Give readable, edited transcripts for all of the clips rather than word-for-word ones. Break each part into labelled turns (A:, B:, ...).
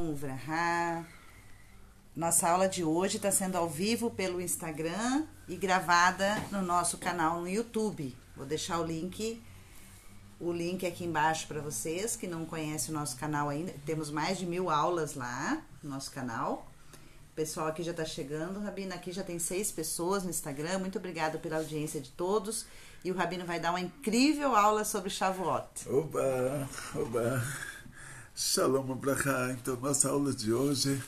A: Shalom Uvrahá. Nossa aula de hoje está sendo ao vivo pelo Instagram e gravada no nosso canal no YouTube. Vou deixar o link aqui embaixo para vocês que não conhecem o nosso canal ainda. Temos mais de 1000 aulas lá no nosso canal. O pessoal aqui já está chegando. Rabino, aqui já tem 6 pessoas no Instagram. Muito obrigada pela audiência de todos. E o Rabino vai dar uma incrível aula sobre Shavuot.
B: Oba! Shalom Uvrahá. Então, nossa aula de hoje,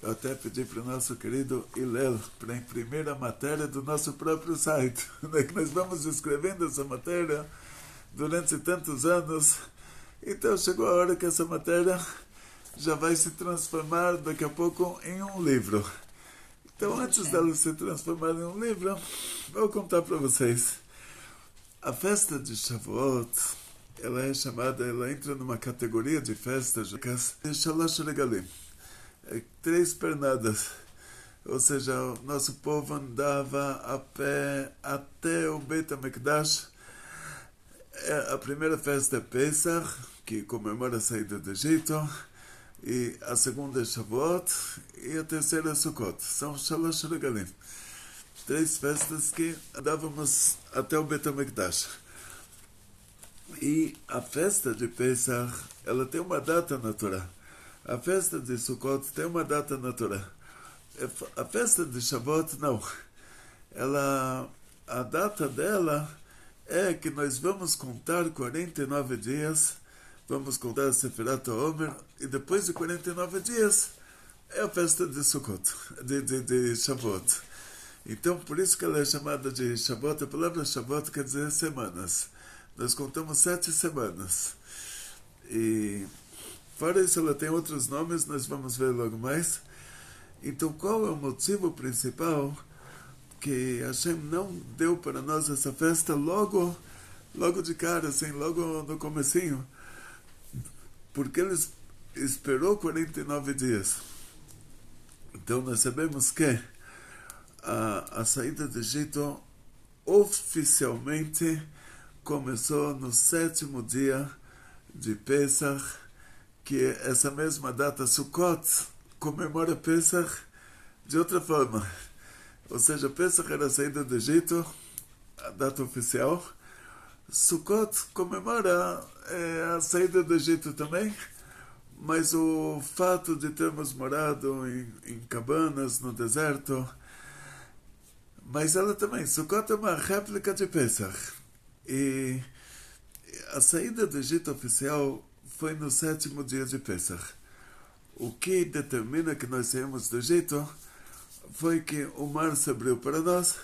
B: eu até pedi para o nosso querido Hillel para imprimir a matéria do nosso próprio site. Que nós vamos escrevendo essa matéria durante tantos anos. Então, chegou a hora que essa matéria já vai se transformar daqui a pouco em um livro. Então, antes dela se transformar em um livro, vou contar para vocês. A festa de Shavuot, ela é chamada, ela entra numa categoria de festas de Shalosh Regalim. 3 pernadas. Ou seja, o nosso povo andava a pé até o Beit HaMikdash. A primeira festa é Pesach, que comemora a saída do Egito. E a segunda é Shavuot. E a terceira é Sukkot. São Shalosh Regalim. 3 festas que andávamos até o Beit HaMikdash. E a festa de Pesach, ela tem uma data na Torá. A festa de Sukkot tem uma data na Torá. A festa de Shavuot, não. A data dela é que nós vamos contar 49 dias, vamos contar a Sefirat HaOmer, e depois de 49 dias é a festa de Sukkot, de Shavuot. Então, por isso que ela é chamada de Shavuot. A palavra Shavuot quer dizer semanas. Nós contamos 7 semanas. E, fora isso, ela tem outros nomes, nós vamos ver logo mais. Então, qual é o motivo principal que Hashem não deu para nós essa festa logo de cara, assim, logo no comecinho? Porque ele esperou 49 dias. Então, nós sabemos que a saída do Egito oficialmente começou no 7º dia de Pesach, que essa mesma data, Sukkot, comemora Pesach de outra forma. Ou seja, Pesach era a saída do Egito, a data oficial. Sukkot comemora a saída do Egito também, mas o fato de termos morado em cabanas no deserto. Mas ela também, Sukkot é uma réplica de Pesach. E a saída do Egito oficial foi no 7º dia de Pesach. O que determina que nós saímos do Egito foi que o mar se abriu para nós,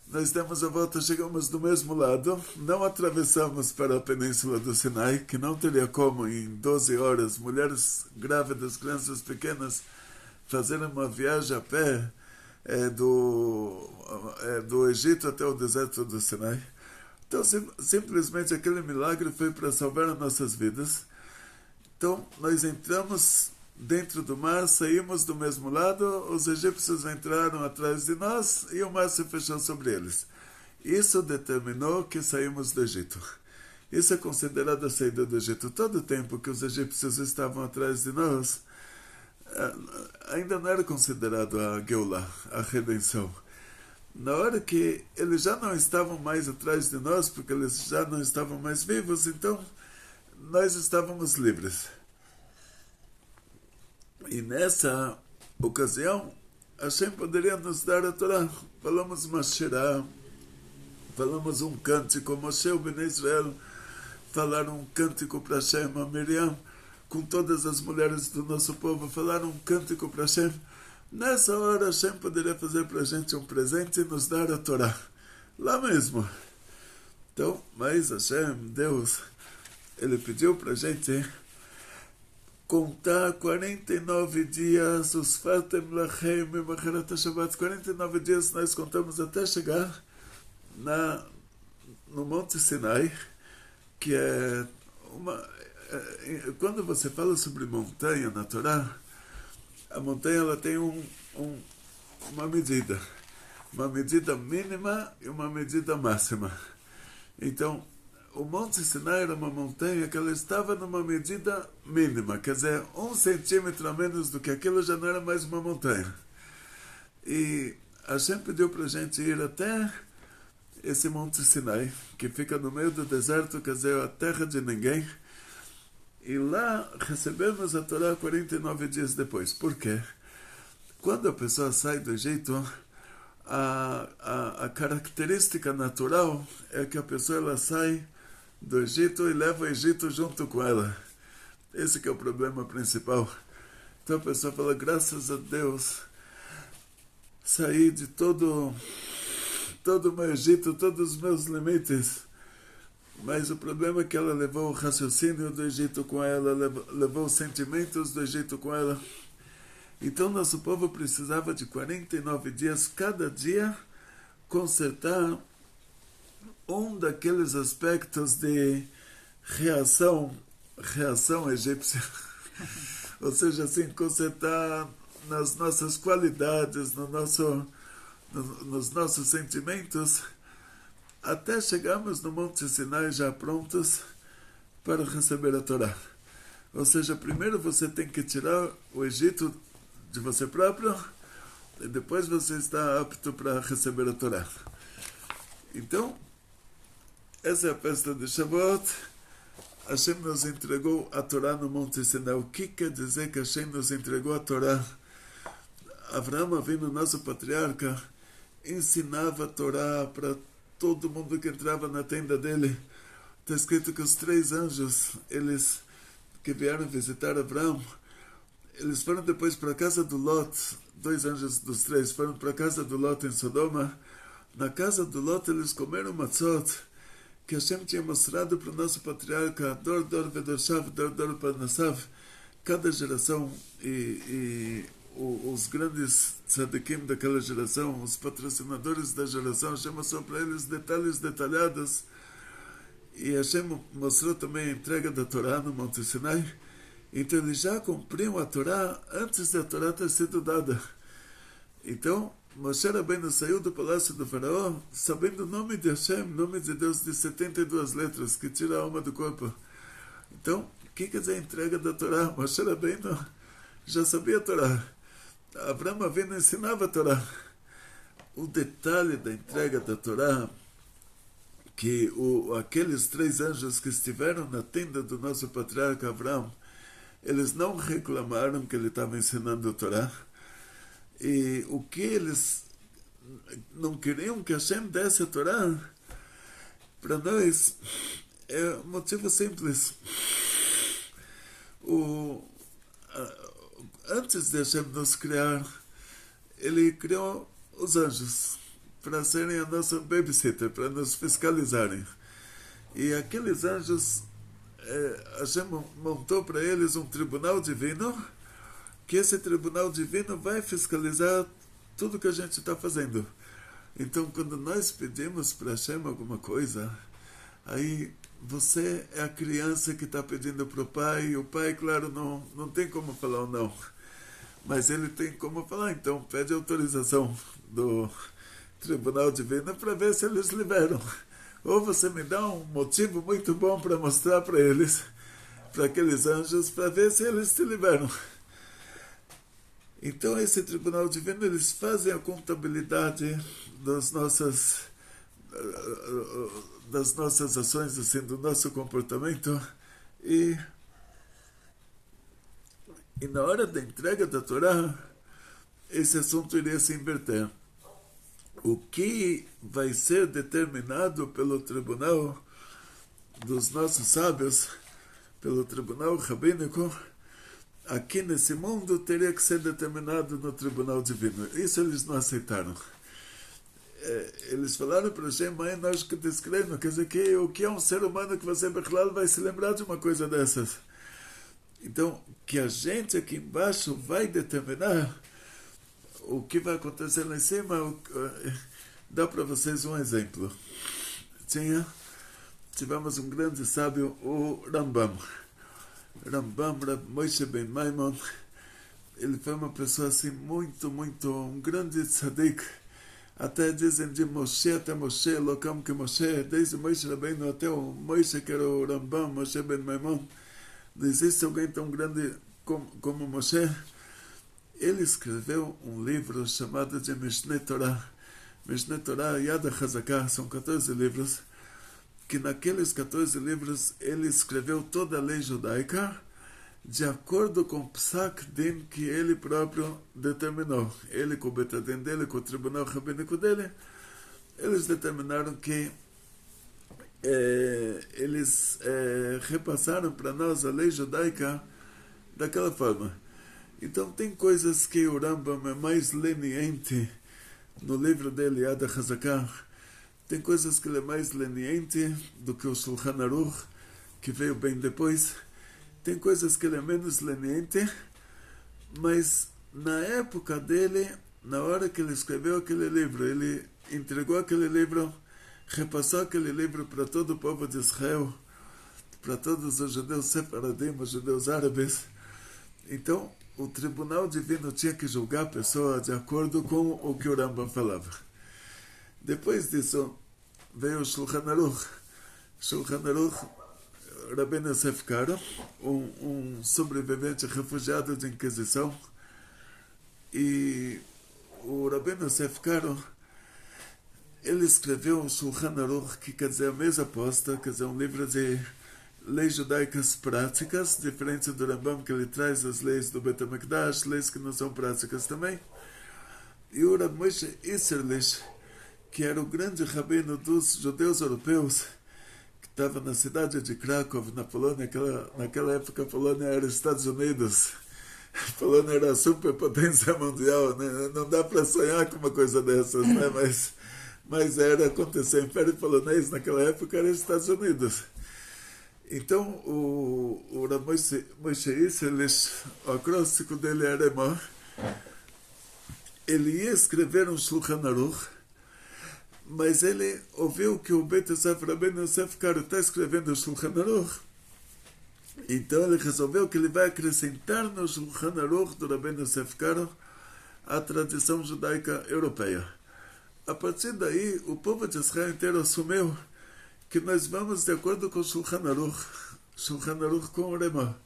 B: nós demos a volta, chegamos do mesmo lado, não atravessamos para a península do Sinai, que não teria como em 12 horas, mulheres grávidas, crianças pequenas, fazerem uma viagem a pé do Egito até o deserto do Sinai. Então, simplesmente aquele milagre foi para salvar as nossas vidas. Então, nós entramos dentro do mar, saímos do mesmo lado, os egípcios entraram atrás de nós e o mar se fechou sobre eles. Isso determinou que saímos do Egito. Isso é considerado a saída do Egito. Todo o tempo que os egípcios estavam atrás de nós, ainda não era considerado a Geulah, a redenção. Na hora que eles já não estavam mais atrás de nós, porque eles já não estavam mais vivos, então nós estávamos livres. E nessa ocasião, Hashem poderia nos dar a Torá. Falamos uma shirah, falamos um cântico, Moshe e Bnei Israel falaram um cântico para Hashem, a Miriam, com todas as mulheres do nosso povo, falaram um cântico para Hashem. Nessa hora, Hashem poderia fazer para a gente um presente e nos dar a Torá. Lá mesmo. Então, mas Hashem, Deus, Ele pediu para a gente contar 49 dias, os Fatem Lachem e Macharat Shabbat. 49 dias nós contamos até chegar no Monte Sinai, que é quando você fala sobre montanha na Torá, a montanha ela tem uma medida mínima e uma medida máxima. Então, o Monte Sinai era uma montanha que ela estava numa medida mínima, quer dizer, 1 centímetro a menos do que aquilo já não era mais uma montanha. E Hashem pediu para a gente ir até esse Monte Sinai, que fica no meio do deserto, quer dizer, a terra de ninguém. E lá recebemos a Torá 49 dias depois. Por quê? Quando a pessoa sai do Egito, a característica natural é que a pessoa ela sai do Egito e leva o Egito junto com ela. Esse que é o problema principal. Então a pessoa fala, graças a Deus, saí de todo o meu Egito, todos os meus limites. Mas o problema é que ela levou o raciocínio do Egito com ela, levou os sentimentos do Egito com ela. Então nosso povo precisava de 49 dias, cada dia, consertar um daqueles aspectos de reação egípcia. Ou seja, assim, consertar nas nossas qualidades, nos nossos sentimentos, até chegarmos no Monte Sinai já prontos para receber a Torá. Ou seja, primeiro você tem que tirar o Egito de você próprio, e depois você está apto para receber a Torá. Então, essa é a festa de Shavuot. Hashem nos entregou a Torá no Monte Sinai. O que quer dizer que Hashem nos entregou a Torá? Avraham Avinu, nosso patriarca, ensinava a Torá para todo mundo que entrava na tenda dele. Está escrito que os 3 anjos, eles que vieram visitar Avraham, eles foram depois para a casa do Lot. 2 anjos dos 3 foram para a casa do Lot em Sodoma. Na casa do Lot eles comeram matzot que Hashem tinha mostrado para o nosso patriarca, Dor Vedoshav, Dor Parnasav, cada geração e os grandes tzadikim daquela geração, os patrocinadores da geração, Hashem mostrou para eles detalhes detalhados. E Hashem mostrou também a entrega da Torá no Monte Sinai. Então eles já cumpriam a Torá antes da Torá ter sido dada. Então Moshe Rabbeinu saiu do palácio do faraó sabendo o nome de Hashem, nome de Deus de 72 letras, que tira a alma do corpo. Então, o que quer dizer a entrega da Torá? Moshe Rabbeinu já sabia a Torá. Avraham Avinu ensinava a Torá. O detalhe da entrega da Torá, que aqueles 3 anjos que estiveram na tenda do nosso patriarca Avraham, eles não reclamaram que ele estava ensinando a Torá. E o que eles não queriam que Hashem desse a Torá, para nós, é um motivo simples. Antes de Hashem nos criar, ele criou os anjos para serem a nossa babysitter, para nos fiscalizarem. E aqueles anjos, Hashem montou para eles um tribunal divino, que esse tribunal divino vai fiscalizar tudo que a gente está fazendo. Então, quando nós pedimos para Hashem alguma coisa, aí você é a criança que está pedindo para o pai, e o pai, claro, não tem como falar ou não, mas ele tem como falar, então pede autorização do tribunal divino para ver se eles liberam. Ou você me dá um motivo muito bom para mostrar para eles, para aqueles anjos, para ver se eles te liberam. Então, esse tribunal divino, eles fazem a contabilidade das nossas ações, assim, do nosso comportamento, e na hora da entrega da Torá, esse assunto iria se inverter. O que vai ser determinado pelo tribunal dos nossos sábios, pelo tribunal rabínico, aqui nesse mundo teria que ser determinado no tribunal divino. Isso eles não aceitaram. Eles falaram para Hashem, mas nós que descrevemos, quer dizer, que o que é um ser humano que você vai se lembrar de uma coisa dessas. Então, que a gente aqui embaixo vai determinar o que vai acontecer lá em cima. Dá para vocês um exemplo. Tivemos um grande sábio, o Rambam, Moshe Ben Maimon. Ele foi uma pessoa assim muito, um grande tzadik, Até dizem de Moshe até Moshe, Elokam que Moshe, desde Moshe Rabbeinu até o Moshe, que era o Rambam, Moshe ben Maimon. Não existe alguém tão grande como Moshe. Ele escreveu um livro chamado de Mishneh Torah. Mishneh Torah, Yad HaChazakah, são 14 livros, que naqueles 14 livros ele escreveu toda a lei judaica de acordo com o Psak Din que ele próprio determinou. Ele com o Betadin dele, com o tribunal rabínico dele, eles determinaram que eles repassaram para nós a lei judaica daquela forma. Então tem coisas que o Rambam é mais leniente no livro dele, Yad HaChazakah. Tem coisas que ele é mais leniente do que o Shulchan Aruch, que veio bem depois. Tem coisas que ele é menos leniente, mas na época dele, na hora que ele escreveu aquele livro, ele entregou aquele livro, repassou aquele livro para todo o povo de Israel, para todos os judeus separadim, os judeus árabes. Então, o tribunal divino tinha que julgar a pessoa de acordo com o que o Rambam falava. Depois disso, veio o Shulchan Aruch. Shulchan Aruch, Rabbeinu Yosef Karo, um sobrevivente refugiado de Inquisição, e o Rabbeinu Yosef Karo, ele escreveu um Shulchan Aruch, que quer dizer a mesa posta, quer dizer um livro de leis judaicas práticas, diferente do Rambam, que ele traz as leis do Bet HaMikdash, leis que não são práticas também. E o Rav Moshe Isserlich, que era o grande rabino dos judeus europeus, que estava na cidade de Krakow, na Polônia. Naquela época a Polônia era os Estados Unidos. A Polônia era a superpotência mundial, né? Não dá para sonhar com uma coisa dessas, né? Mas aconteceu. O Império Polonês naquela época era os Estados Unidos. Então o Rav Moshe Isserlich, o acróstico dele era alemão, ele ia escrever um Shulchan Aruch, mas ele ouviu que o Beit Yosef, Rabbeinu Yosef Karo, está escrevendo o Shulchan Aruch. Então ele resolveu que ele vai acrescentar no Shulchan Aruch do Rabbeinu Yosef Karo a tradição judaica europeia. A partir daí, o povo de Israel inteiro assumiu que nós vamos de acordo com o Shulchan Aruch com o Rema.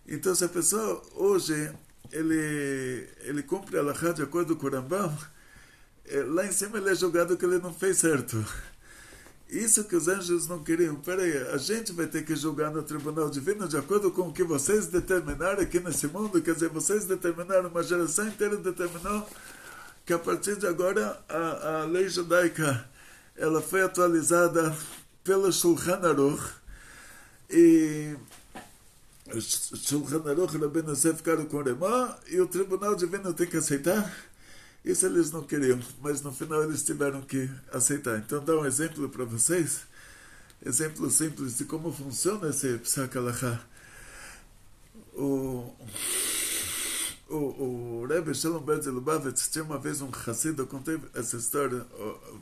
B: Então, se a pessoa hoje ele cumpre a halakha de acordo com o Rambam, lá em cima ele é julgado que ele não fez certo. Isso que os anjos não queriam. Peraí, a gente vai ter que julgar no tribunal divino de acordo com o que vocês determinaram aqui nesse mundo. Quer dizer, vocês determinaram, uma geração inteira determinou que a partir de agora a lei judaica ela foi atualizada pelo Shulchan Aruch, e o Shulchan Aruch, Rabbeinu Yosef Karo com o Rema, e o tribunal divino tem que aceitar. Isso eles não queriam, mas no final eles tiveram que aceitar. Então, dá um exemplo para vocês, exemplo simples de como funciona esse Psak Halakha. O Rebbe Shalom Ber de Lubavitch tinha uma vez um Hassid, eu contei essa história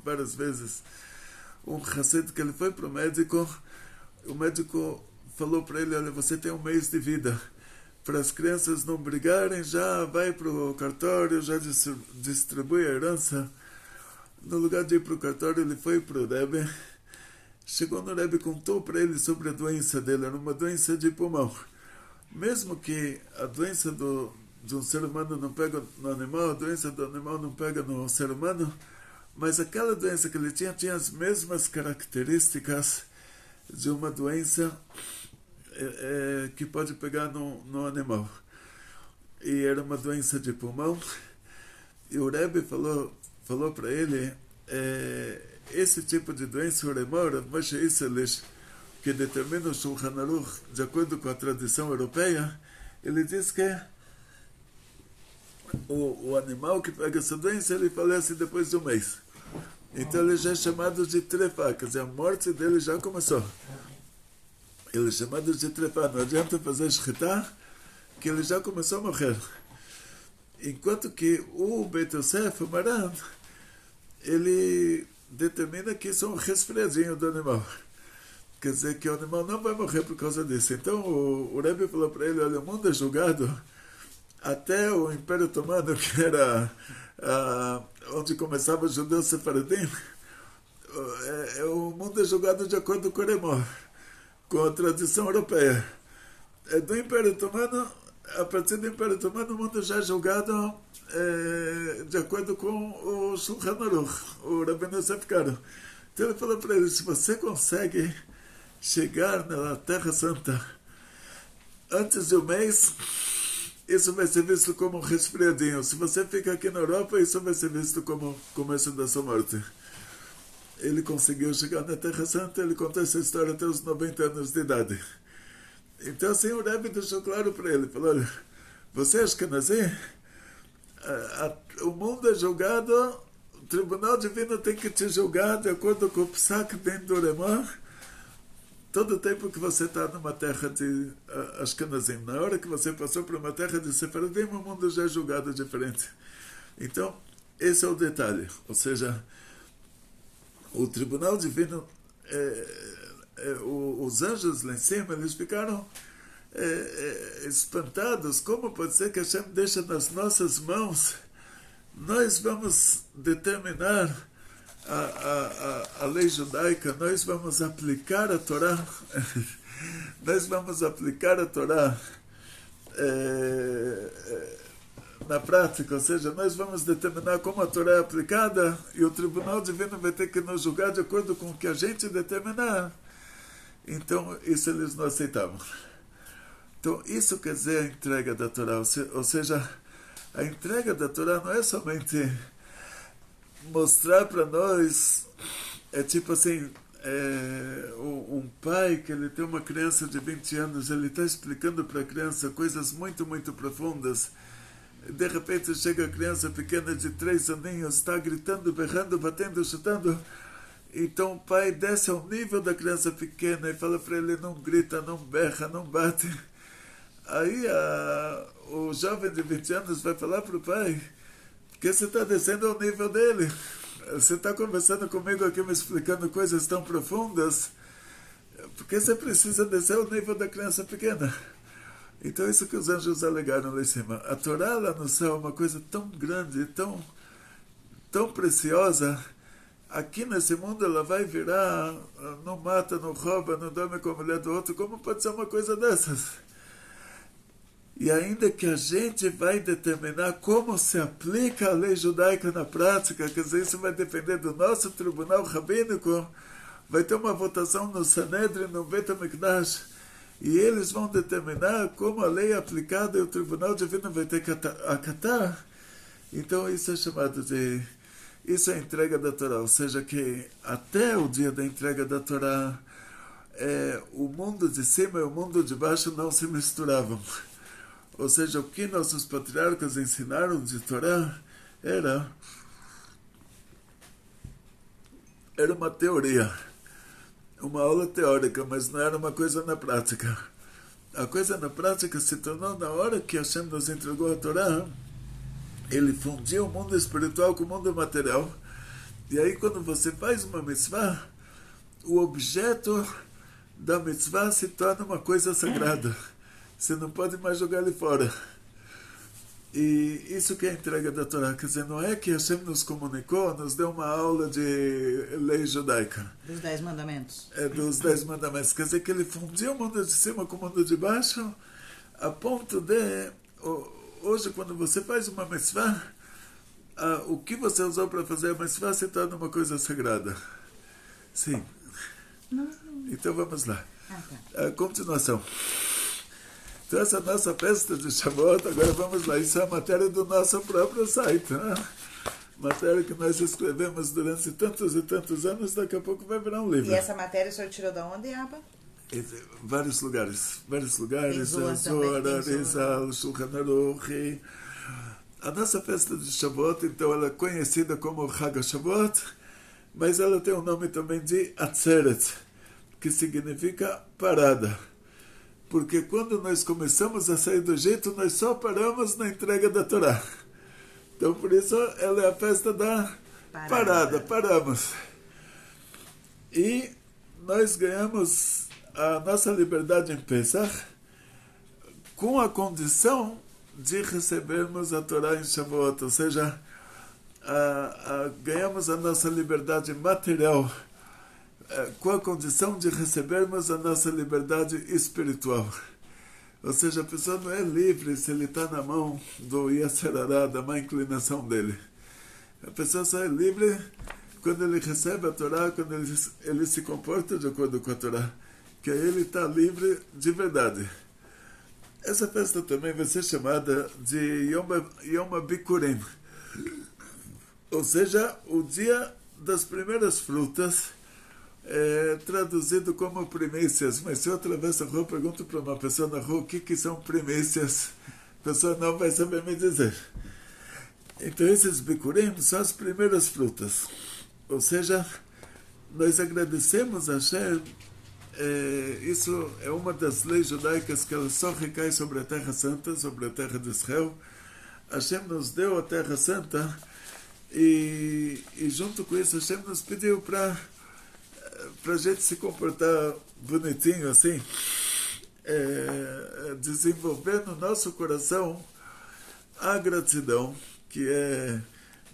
B: várias vezes, um Hassid que ele foi para o médico falou para ele, olha, você tem um mês de vida, para as crianças não brigarem, já vai para o cartório, já distribui a herança. No lugar de ir para o cartório, ele foi para o Rebbe, chegou no Rebbe e contou para ele sobre a doença dele, era uma doença de pulmão. Mesmo que a doença de um ser humano não pega no animal, a doença do animal não pega no ser humano, mas aquela doença que ele tinha as mesmas características de uma doença que pode pegar no animal. E era uma doença de pulmão, e o Rebbe falou para ele, esse tipo de doença, o Remor, Moshe Isserlich, que determina o Shulchan Aruch de acordo com a tradição europeia, ele diz que o animal que pega essa doença, ele falece depois de um mês. Então ele já é chamado de trefá, quer dizer, a morte dele já começou. Ele é chamado de trefá, não adianta fazer shchitá, que ele já começou a morrer. Enquanto que o Beit Yosef, o Maran, ele determina que isso é um resfriadinho do animal. Quer dizer que o animal não vai morrer por causa disso. Então o Rebbe falou para ele, olha, o mundo é julgado até o Império Otomano, que era onde começava o judeu sefaradim, o mundo é julgado de acordo com o Remor, com a tradição europeia. Do Império Otomano, a partir do Império Otomano, o mundo já é julgado de acordo com o Shulchan Aruch, o Rabbeinu Yosef Karo. Então ele falou para ele, se você consegue chegar na Terra Santa antes de um mês, isso vai ser visto como um resfriadinho. Se você fica aqui na Europa, isso vai ser visto como começo da sua morte. Ele conseguiu chegar na Terra Santa, ele contou essa história até os 90 anos de idade. Então assim o Rebbe deixou claro para ele, falou, olha, você é Ashkenazi, o mundo é julgado, o Tribunal Divino tem que te julgar de acordo com o Psak Ben do Remor, todo o tempo que você está numa terra de Ashkenazim. Na hora que você passou por uma terra de Sefaradim, o mundo já é julgado diferente. Então, esse é o detalhe. Ou seja, o Tribunal Divino, os anjos lá em cima, eles ficaram espantados. Como pode ser que Hashem deixa nas nossas mãos? Nós vamos determinar a lei judaica, nós vamos aplicar a Torá, nós vamos aplicar a Torá na prática, ou seja, nós vamos determinar como a Torá é aplicada e o Tribunal Divino vai ter que nos julgar de acordo com o que a gente determinar. Então, isso eles não aceitavam. Então, isso quer dizer a entrega da Torá, ou seja, a entrega da Torá não é somente mostrar para nós, é tipo assim, um pai que ele tem uma criança de 20 anos, ele está explicando para a criança coisas muito, muito profundas. De repente chega a criança pequena de 3 aninhos, está gritando, berrando, batendo, chutando. Então o pai desce ao nível da criança pequena e fala para ele, não grita, não berra, não bate. Aí o jovem de 20 anos vai falar para o pai, porque você está descendo ao nível dele. Você está conversando comigo aqui, me explicando coisas tão profundas, porque você precisa descer ao nível da criança pequena. Então isso que os anjos alegaram lá em cima. A Torá lá no céu é uma coisa tão grande, tão, tão preciosa. Aqui nesse mundo ela vai virar, não mata, não rouba, não dorme com a mulher do outro. Como pode ser uma coisa dessas? E ainda que a gente vai determinar como se aplica a lei judaica na prática, quer dizer, isso vai depender do nosso tribunal rabínico, vai ter uma votação no Sanedrin, no Bet HaMikdash, e eles vão determinar como a lei é aplicada e o tribunal divino vai ter que acatar. Então isso é chamado de... Isso é a entrega da Torá, ou seja, que até o dia da entrega da Torá, o mundo de cima e o mundo de baixo não se misturavam. Ou seja, o que nossos patriarcas ensinaram de Torá era uma teoria, uma aula teórica, mas não era uma coisa na prática. A coisa na prática se tornou na hora que Hashem nos entregou a Torá, ele fundiu o mundo espiritual com o mundo material, e aí quando você faz uma mitzvah, o objeto da mitzvah se torna uma coisa sagrada. Você não pode mais jogar ele fora. E isso que é a entrega da Torá. Quer dizer, não é que Hashem nos comunicou, nos deu uma aula de lei judaica.
A: Dos 10 mandamentos.
B: Dos 10 mandamentos. Quer dizer que ele fundiu o mundo de cima com o mundo de baixo, a ponto de... Hoje, quando você faz uma mitzvah, o que você usou para fazer a mitzvah se torna uma coisa sagrada. Sim.
A: Não.
B: Então vamos lá.
A: Tá.
B: A continuação. Então essa nossa festa de Shavuot, agora vamos lá, isso é a matéria do nosso próprio site, né? Matéria que nós escrevemos durante tantos e tantos anos, daqui a pouco vai virar um livro.
A: E essa matéria o senhor tirou de onde, Abba?
B: Vários lugares,
A: Zohar
B: Zohar, Arizal, Shulchan Aruch. A nossa festa de Shavuot, então, ela é conhecida como Chag Shavuot, mas ela tem o nome também de Atzeret, que significa parada. Porque quando nós começamos a sair do Egito, nós só paramos na entrega da Torá. Então, por isso, ela é a festa da parada. Paramos. E nós ganhamos a nossa liberdade em Pesach com a condição de recebermos a Torá em Shavuot. Ou seja, ganhamos a nossa liberdade material com a condição de recebermos a nossa liberdade espiritual. Ou seja, a pessoa não é livre se ele está na mão do Yasserará, da má inclinação dele. A pessoa só é livre quando ele recebe a Torá, quando ele se comporta de acordo com a Torá, que aí ele está livre de verdade. Essa festa também vai ser chamada de Yom HaBikurim, ou seja, o dia das primeiras frutas, traduzido como primícias. Mas se eu atravesso a rua, pergunto para uma pessoa na rua o que são primícias, a pessoa não vai saber me dizer. Então esses Bikurim são as primeiras frutas. Ou seja, nós agradecemos a Hashem. Isso é uma das leis judaicas que ela só recai sobre a Terra Santa, sobre a Terra de Israel. Hashem nos deu a Terra Santa e junto com isso Hashem nos pediu para a gente se comportar bonitinho assim, desenvolver no nosso coração a gratidão, que é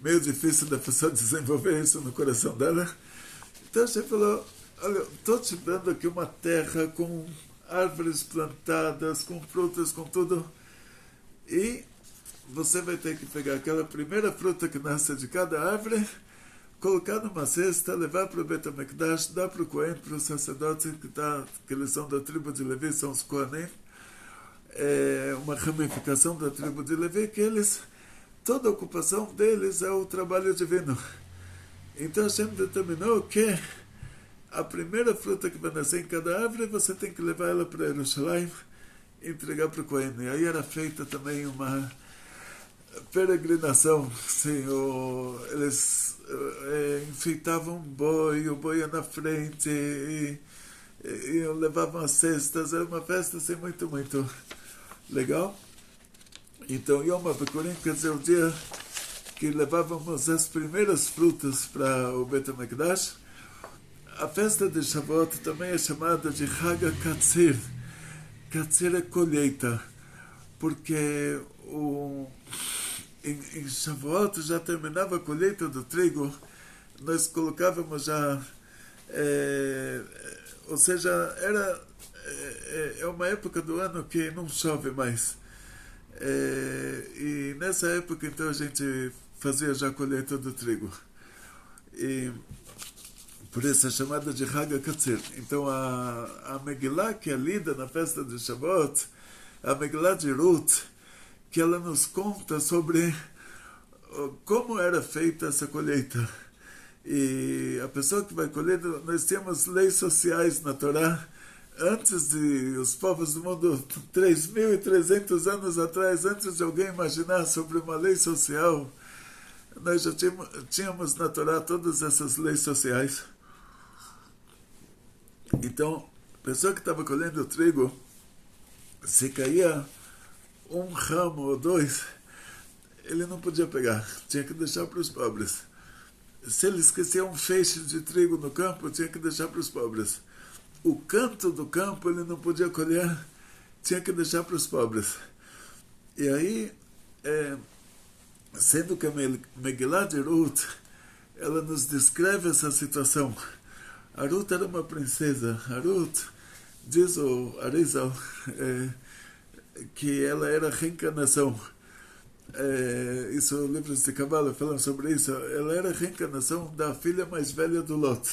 B: meio difícil da pessoa desenvolver isso no coração dela. Então Hashem falou: olha, estou te dando aqui uma terra com árvores plantadas, com frutas, com tudo, e você vai ter que pegar aquela primeira fruta que nasce de cada árvore, colocar numa cesta, levar para o Bet HaMikdash, dar para o Cohen, para os sacerdotes que eles são da tribo de Levi, são os Kohanim, uma ramificação da tribo de Levi, que eles, toda a ocupação deles é o trabalho divino. Então Hashem determinou que a primeira fruta que vai nascer em cada árvore, você tem que levar ela para Jerusalém e entregar para o Cohen. E aí era feita também uma peregrinação. Sim, eles enfeitavam o boi ia na frente e levavam as cestas. Era uma festa assim, muito, muito legal. Então Yom HaBikurim quer dizer o dia que levávamos as primeiras frutas para o Bet HaMikdash. A festa de Shavuot também é chamada de Chag HaKatzir. Katzir é colheita, porque em Shavuot já terminava a colheita do trigo, nós colocávamos já, ou seja, é uma época do ano que não chove mais. E nessa época então a gente fazia já a colheita do trigo. E por isso é chamada de Chag HaKatzir. Então a Megillah que é lida na festa de Shavuot, a Megillah de Ruth, que ela nos conta sobre como era feita essa colheita. E a pessoa que vai colher, nós tínhamos leis sociais na Torá, antes de os povos do mundo, 3.300 anos atrás, antes de alguém imaginar sobre uma lei social, nós já tínhamos na Torá todas essas leis sociais. Então, a pessoa que estava colhendo o trigo, se caía um ramo ou dois, ele não podia pegar, tinha que deixar para os pobres. Se ele esquecia um feixe de trigo no campo, tinha que deixar para os pobres. O canto do campo ele não podia colher, tinha que deixar para os pobres. E aí, sendo que a Megillah de Ruth, ela nos descreve essa situação. A Ruth era uma princesa. A Ruth, diz o Arizal, que ela era a reencarnação. Isso, livros de Kabbalah falam sobre isso. Ela era a reencarnação da filha mais velha do Lot.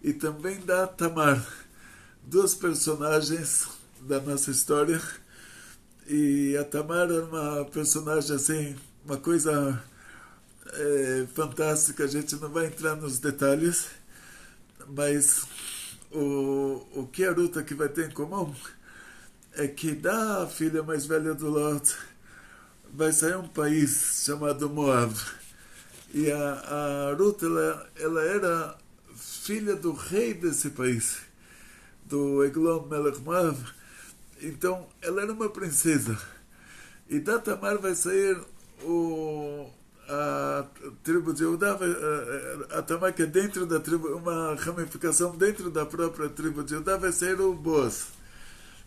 B: E também da Tamar. Duas personagens da nossa história. E a Tamar era uma personagem assim, uma coisa fantástica. A gente não vai entrar nos detalhes. Mas o que a Ruth aqui vai ter em comum é que da filha mais velha do Lot vai sair um país chamado Moab. E a Ruth, ela era filha do rei desse país, do Eglon Melech Moab. Então, ela era uma princesa. E da Tamar vai sair a tribo de Judá, a Tamar, que é dentro da tribo, uma ramificação dentro da própria tribo de Judá, vai ser o Boaz,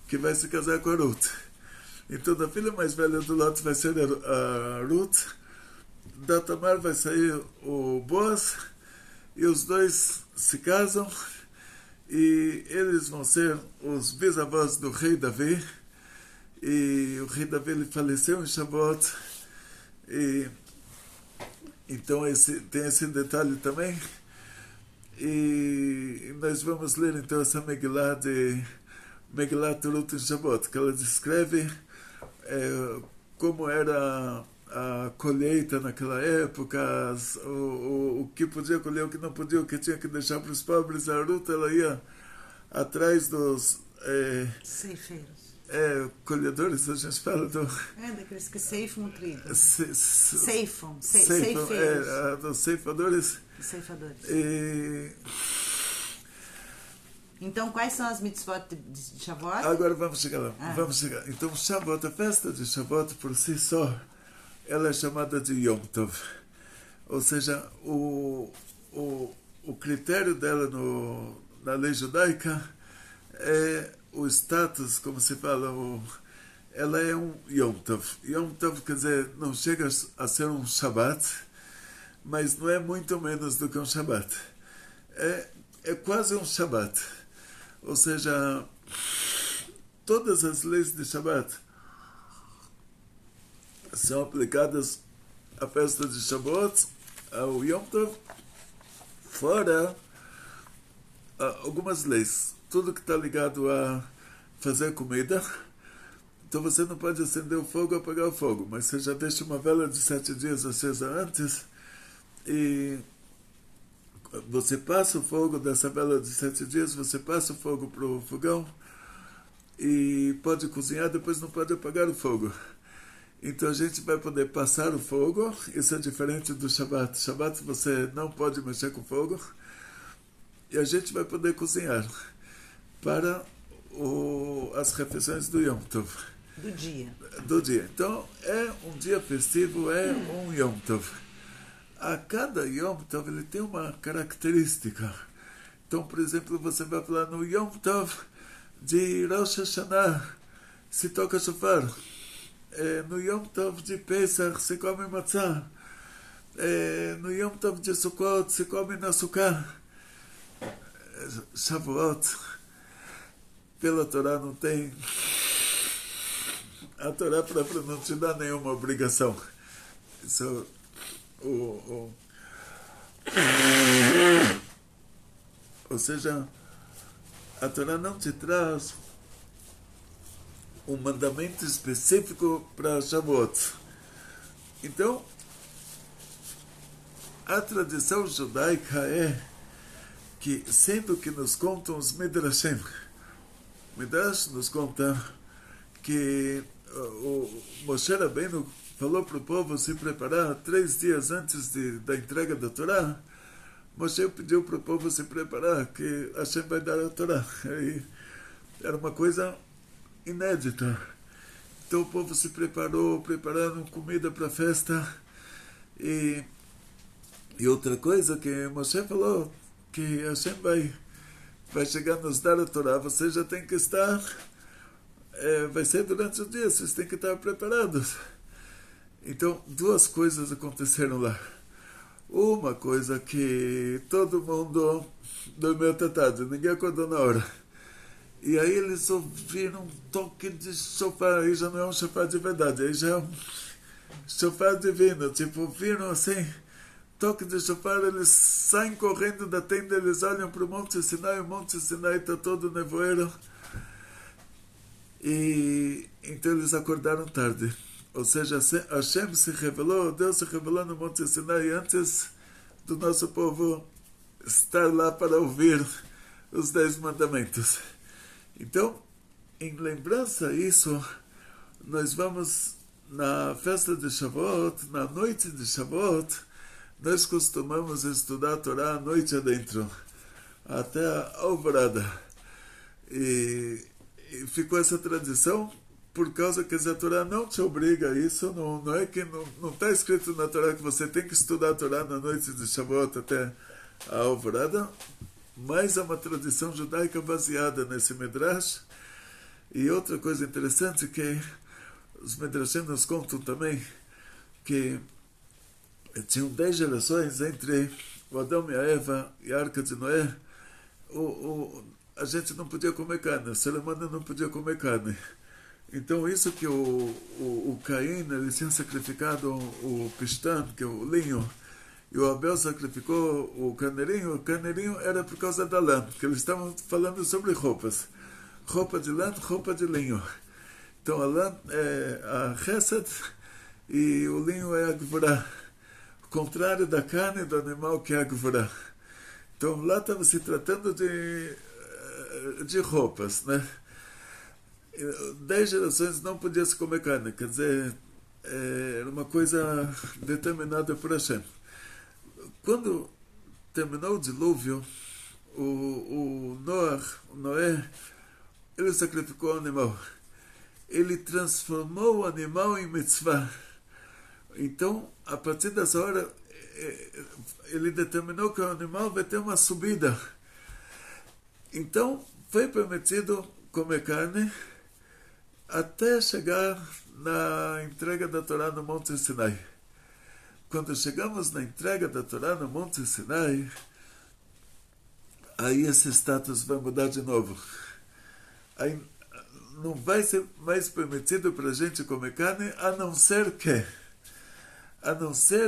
B: que vai se casar com a Ruth. Então, da filha mais velha do Lot vai ser a Ruth, da Tamar vai sair o Boaz, e os dois se casam, e eles vão ser os bisavós do rei Davi, e o rei Davi ele faleceu em Shavuot, e então tem esse detalhe também, e nós vamos ler então essa Megillah de Megillat Ruth em Shavuot, que ela descreve como era a colheita naquela época, o que podia colher, o que não podia, o que tinha que deixar para os pobres. A Ruth, ela ia atrás dos
A: ceifeiros.
B: Colhedores, a gente fala do...
A: daqueles que ceifam o trigo.
B: Ceifam,
A: Ceifeiros.
B: dos ceifadores.
A: Ceifadores.
B: E...
A: Então, quais são as mitzvot de Shavuot?
B: Agora vamos chegar lá. Vamos chegar. Então, Shavuot, a festa de Shavuot por si só, ela é chamada de Yom Tov. Ou seja, o critério dela na lei judaica é o status, como se fala, ela é um Yom Tov. Yom Tov quer dizer, não chega a ser um Shabbat, mas não é muito menos do que um Shabbat. É quase um Shabbat. Ou seja, todas as leis de Shabbat são aplicadas à festa de Shavuot, ao Yom Tov, fora algumas leis. Tudo que está ligado a fazer comida. Então você não pode acender o fogo ou apagar o fogo, mas você já deixa uma vela de 7 dias acesa antes e você passa o fogo dessa vela de 7 dias, você passa o fogo para o fogão e pode cozinhar, depois não pode apagar o fogo. Então a gente vai poder passar o fogo, isso é diferente do Shabbat. Shabbat você não pode mexer com o fogo, e a gente vai poder cozinhar para as refeições do Yom Tov. Do dia. Então é um dia festivo, é um Yom Tov. A cada Yom Tov ele tem uma característica. Então, por exemplo, você vai falar no Yom Tov de Rosh Hashanah, se toca shofar. No Yom Tov de Pesach se come matzah. No Yom Tov de Sukkot se come na Sukkah. Shavuot, pela Torá não tem... A Torá própria não te dá nenhuma obrigação. Isso... Ou seja, a Torá não te traz um mandamento específico para Shavuot. Então, a tradição judaica é que, sendo que nos contam os Midrashim, Midrash nos conta que o Moshe Rabbeinu falou para o povo se preparar 3 dias antes da entrega da Torá. Moshe pediu para o povo se preparar, que Hashem vai dar a Torá. E era uma coisa inédita. Então o povo se preparou, prepararam comida para a festa. E outra coisa que Moshe falou, que Hashem vai chegar a nos dar a Torá, você já tem que estar, vai ser durante o dia, vocês têm que estar preparados. Então, 2 coisas aconteceram lá. Uma coisa que todo mundo dormiu até tarde, ninguém acordou na hora. E aí eles ouviram um toque de shofar, aí já não é um shofar de verdade, aí já é um shofar divino. Tipo, viram assim, toque de shofar, eles saem correndo da tenda, eles olham para o Monte Sinai, o Monte Sinai está todo nevoeiro. E então eles acordaram tarde. Ou seja, Hashem se revelou, Deus se revelou no Monte Sinai antes do nosso povo estar lá para ouvir os 10 mandamentos. Então, em lembrança a isso, nós vamos na festa de Shavuot, na noite de Shavuot, nós costumamos estudar a Torá a noite adentro, até a alvorada. E ficou essa tradição, por causa que a Torá não te obriga a isso, não é que não está escrito na Torá que você tem que estudar a Torá na noite de Shavuot até a alvorada, mas é uma tradição judaica baseada nesse Midrash. E outra coisa interessante que os Midrashim nos contam também, que tinham 10 gerações entre o Adão e a Eva e a Arca de Noé. A gente não podia comer carne, o ser humano não podia comer carne. Então isso que o Caim, ele tinha sacrificado o pistão, que é o linho, e o Abel sacrificou o carneirinho era por causa da lã, que eles estavam falando sobre roupas. Roupa de lã, roupa de linho. Então a lã é a Chesed e o linho é a Gvurah. O contrário da carne do animal, que é a Gvurah. Então lá estava se tratando de roupas, né? 10 gerações não podia se comer carne, quer dizer, era uma coisa determinada por Hashem. Quando terminou o dilúvio, o Noé, ele sacrificou o animal. Ele transformou o animal em mitzvah. Então, a partir dessa hora, ele determinou que o animal vai ter uma subida. Então, foi permitido comer carne até chegar na entrega da Torá no Monte Sinai. Quando chegamos na entrega da Torá no Monte Sinai, aí esse status vai mudar de novo. Aí não vai ser mais permitido para a gente comer carne, a não ser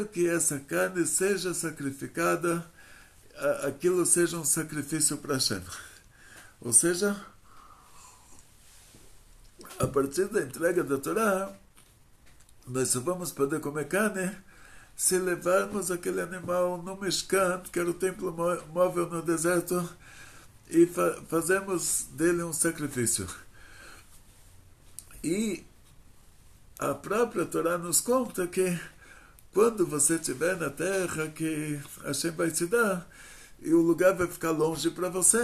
B: que essa carne seja sacrificada, aquilo seja um sacrifício para Hashem. Ou seja, a partir da entrega da Torá, nós só vamos poder comer carne se levarmos aquele animal no Mishkan, que era o templo móvel no deserto, e fazemos dele um sacrifício. E a própria Torá nos conta que quando você estiver na terra que Hashem vai te dar, e o lugar vai ficar longe para você,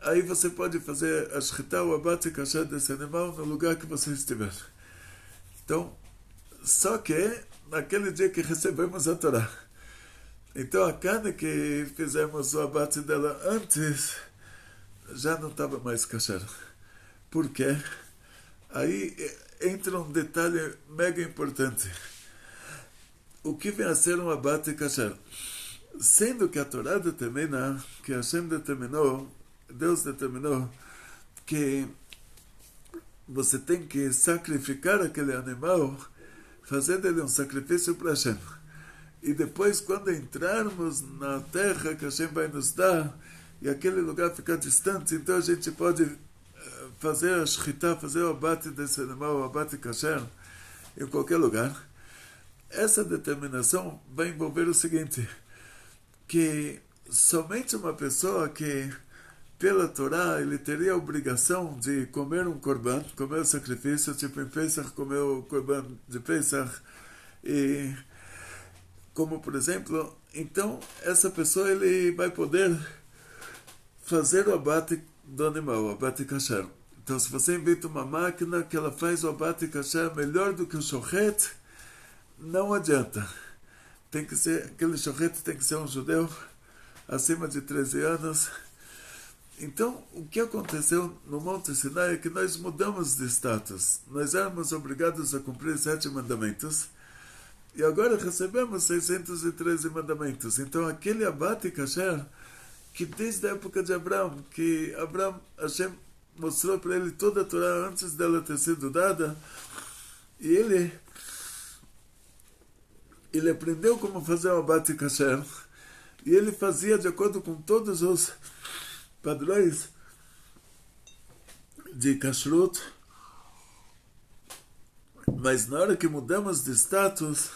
B: aí você pode fazer a shchita, o abate kasher desse animal no lugar que você estiver. Então, só que naquele dia que recebemos a Torá. Então a carne que fizemos o abate dela antes já não estava mais kasher. Por quê? Aí entra um detalhe mega importante. O que vem a ser um abate kasher? Sendo que a Torá determina, que Hashem determinou, Deus determinou que você tem que sacrificar aquele animal, fazer dele um sacrifício para Hashem. E depois, quando entrarmos na terra que Hashem vai nos dar, e aquele lugar ficar distante, então a gente pode fazer a shchita, fazer o abate desse animal, o abate kasher, em qualquer lugar. Essa determinação vai envolver o seguinte, que somente uma pessoa que, pela Torá, ele teria a obrigação de comer um korban, comer o sacrifício, tipo em Pesach, comer o korban de Pesach, e como por exemplo, então essa pessoa ele vai poder fazer o abate do animal, o abate kasher. Então se você inventa uma máquina que ela faz o abate kasher melhor do que o shochet, não adianta. Tem que ser, aquele shochet tem que ser um judeu acima de 13 anos. Então, o que aconteceu no Monte Sinai é que nós mudamos de status. Nós éramos obrigados a cumprir 7 mandamentos e agora recebemos 613 mandamentos. Então, aquele abate kasher, que desde a época de Abraão, que Abraão, Hashem mostrou para ele toda a Torá antes dela ter sido dada, e ele aprendeu como fazer o abate kasher, e ele fazia de acordo com todos os padrões de kashrut, mas na hora que mudamos de status,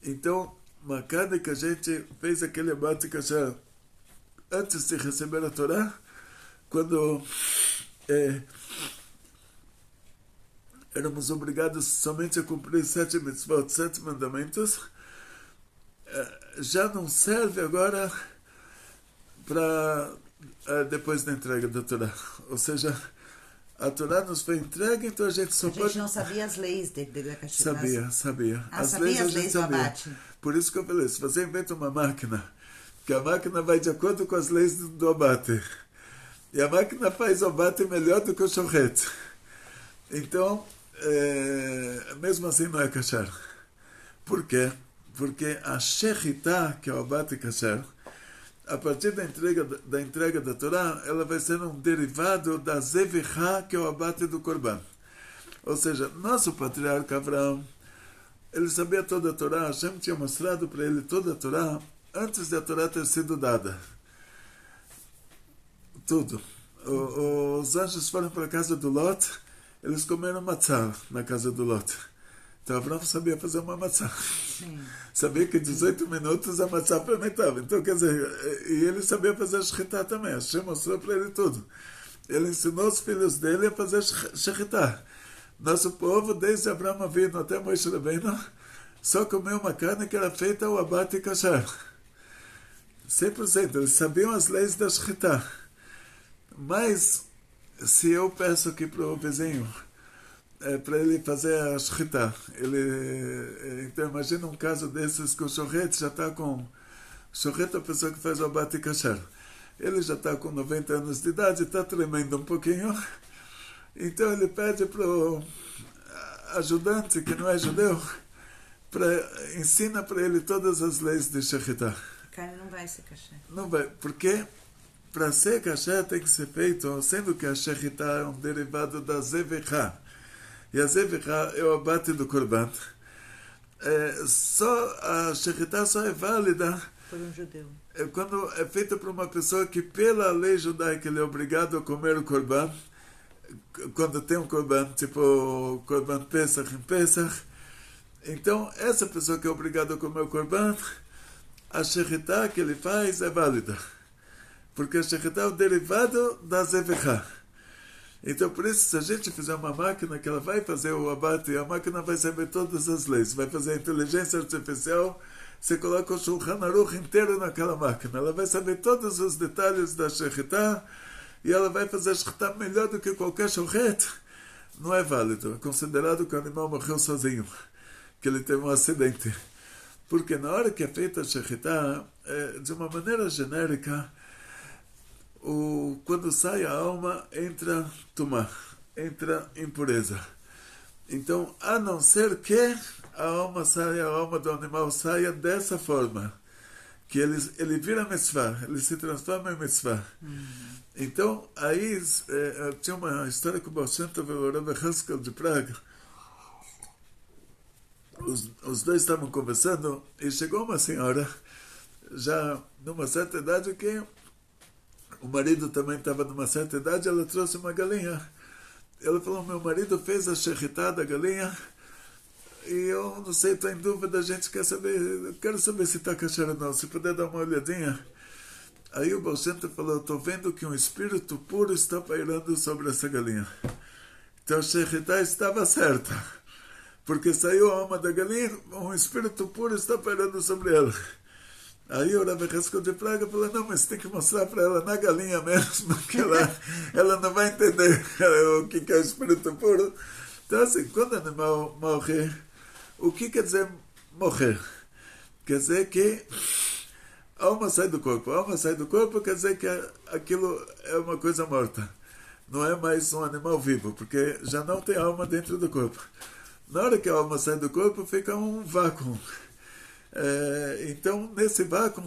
B: então, uma carne que a gente fez aquele abate kasher antes de receber a Torá, quando éramos obrigados somente a cumprir 7 mitzvot, 7 mandamentos, já não serve agora para depois da entrega da Torá. Ou seja, a Torá nos foi entregue, então a gente só pode... A gente
A: não sabia as leis da Kasher.
B: Sabia.
A: As leis a gente sabia.
B: Por isso que eu falei, se você inventa uma máquina, que a máquina vai de acordo com as leis do abate, e a máquina faz o abate melhor do que o shochet, então, mesmo assim não é kasher. Por quê? porque a Shechitá, que é o abate kasher, a partir da entrega da Torá, ela vai ser um derivado da Zevechá, que é o abate do Corban. Ou seja, nosso patriarca Abraão, ele sabia toda a Torá, Hashem tinha mostrado para ele toda a Torá antes da Torá ter sido dada. Tudo. Os anjos foram para a casa do Lot, eles comeram matzah na casa do Lot. Então Abraão sabia fazer uma matzah. Sim. Sabia que em 18 minutos a matzah fermentava. Então, quer dizer, e ele sabia fazer shechitá também. Hashem mostrou para ele tudo. Ele ensinou os filhos dele a fazer shechitá. Nosso povo, desde Abraão Avinu até Moshe Rabbeinu, só comeu uma carne que era feita ao abate kasher. 100%. Eles sabiam as leis da shechitá. Mas, se eu peço aqui para o vizinho, para ele fazer a shechitá, então imagina um caso desses que o shochet já está com... Shochet é a pessoa que faz o abate kasher. Ele já está com 90 anos de idade, está tremendo um pouquinho. Então ele pede para o ajudante, que não é judeu, ensina para ele todas as leis de shechitá.
A: A carne não vai ser kasher.
B: Não vai, porque... Para ser kasher tem que ser feito, sendo que a shechitá é um derivado da zevechá. E a zevechá é o abate do korban. A shechitá só é válida
A: por um judeu.
B: Quando é feita por uma pessoa que pela lei judaica ele é obrigado a comer o korban. Quando tem um korban, tipo o korban Pesach em Pesach. Então, essa pessoa que é obrigada a comer o korban, a shechitá que ele faz é válida. Porque a shechitá é o derivado da zevechá. Então, por isso, se a gente fizer uma máquina que ela vai fazer o abate, a máquina vai saber todas as leis, vai fazer a inteligência artificial, você coloca o Shulchan Aruch inteiro naquela máquina, ela vai saber todos os detalhes da shechitá, e ela vai fazer a shechitá melhor do que qualquer shochet. Não é válido, é considerado que o animal morreu sozinho, que ele teve um acidente. Porque na hora que é feita a shechitá, de uma maneira genérica, quando sai a alma, entra tumá, entra impureza. Então, a não ser que a alma do animal saia dessa forma, que ele vira mitzvah, ele se transforma em mitzvah. Então, aí tinha uma história com o Baal Shem Tov e o Rebbe Haskell de Praga. Os dois estavam conversando e chegou uma senhora, já numa certa idade, que o marido também estava numa certa idade, ela trouxe uma galinha. Ela falou, meu marido fez a shechitá da galinha e eu não sei, estou em dúvida, a gente quero saber se está kasher ou não, se puder dar uma olhadinha. Aí o Baal Shem Tov falou, estou vendo que um espírito puro está pairando sobre essa galinha. Então a shechitá estava certa, porque saiu a alma da galinha, um espírito puro está pairando sobre ela. Aí o Rebbe Haskell de Praga falou, não, mas tem que mostrar para ela na galinha mesmo, que ela não vai entender o que é o espírito puro. Então, assim, quando o animal morre, o que quer dizer morrer? Quer dizer que a alma sai do corpo. A alma sai do corpo quer dizer que aquilo é uma coisa morta. Não é mais um animal vivo, porque já não tem alma dentro do corpo. Na hora que a alma sai do corpo, fica um vácuo. Então, nesse vácuo,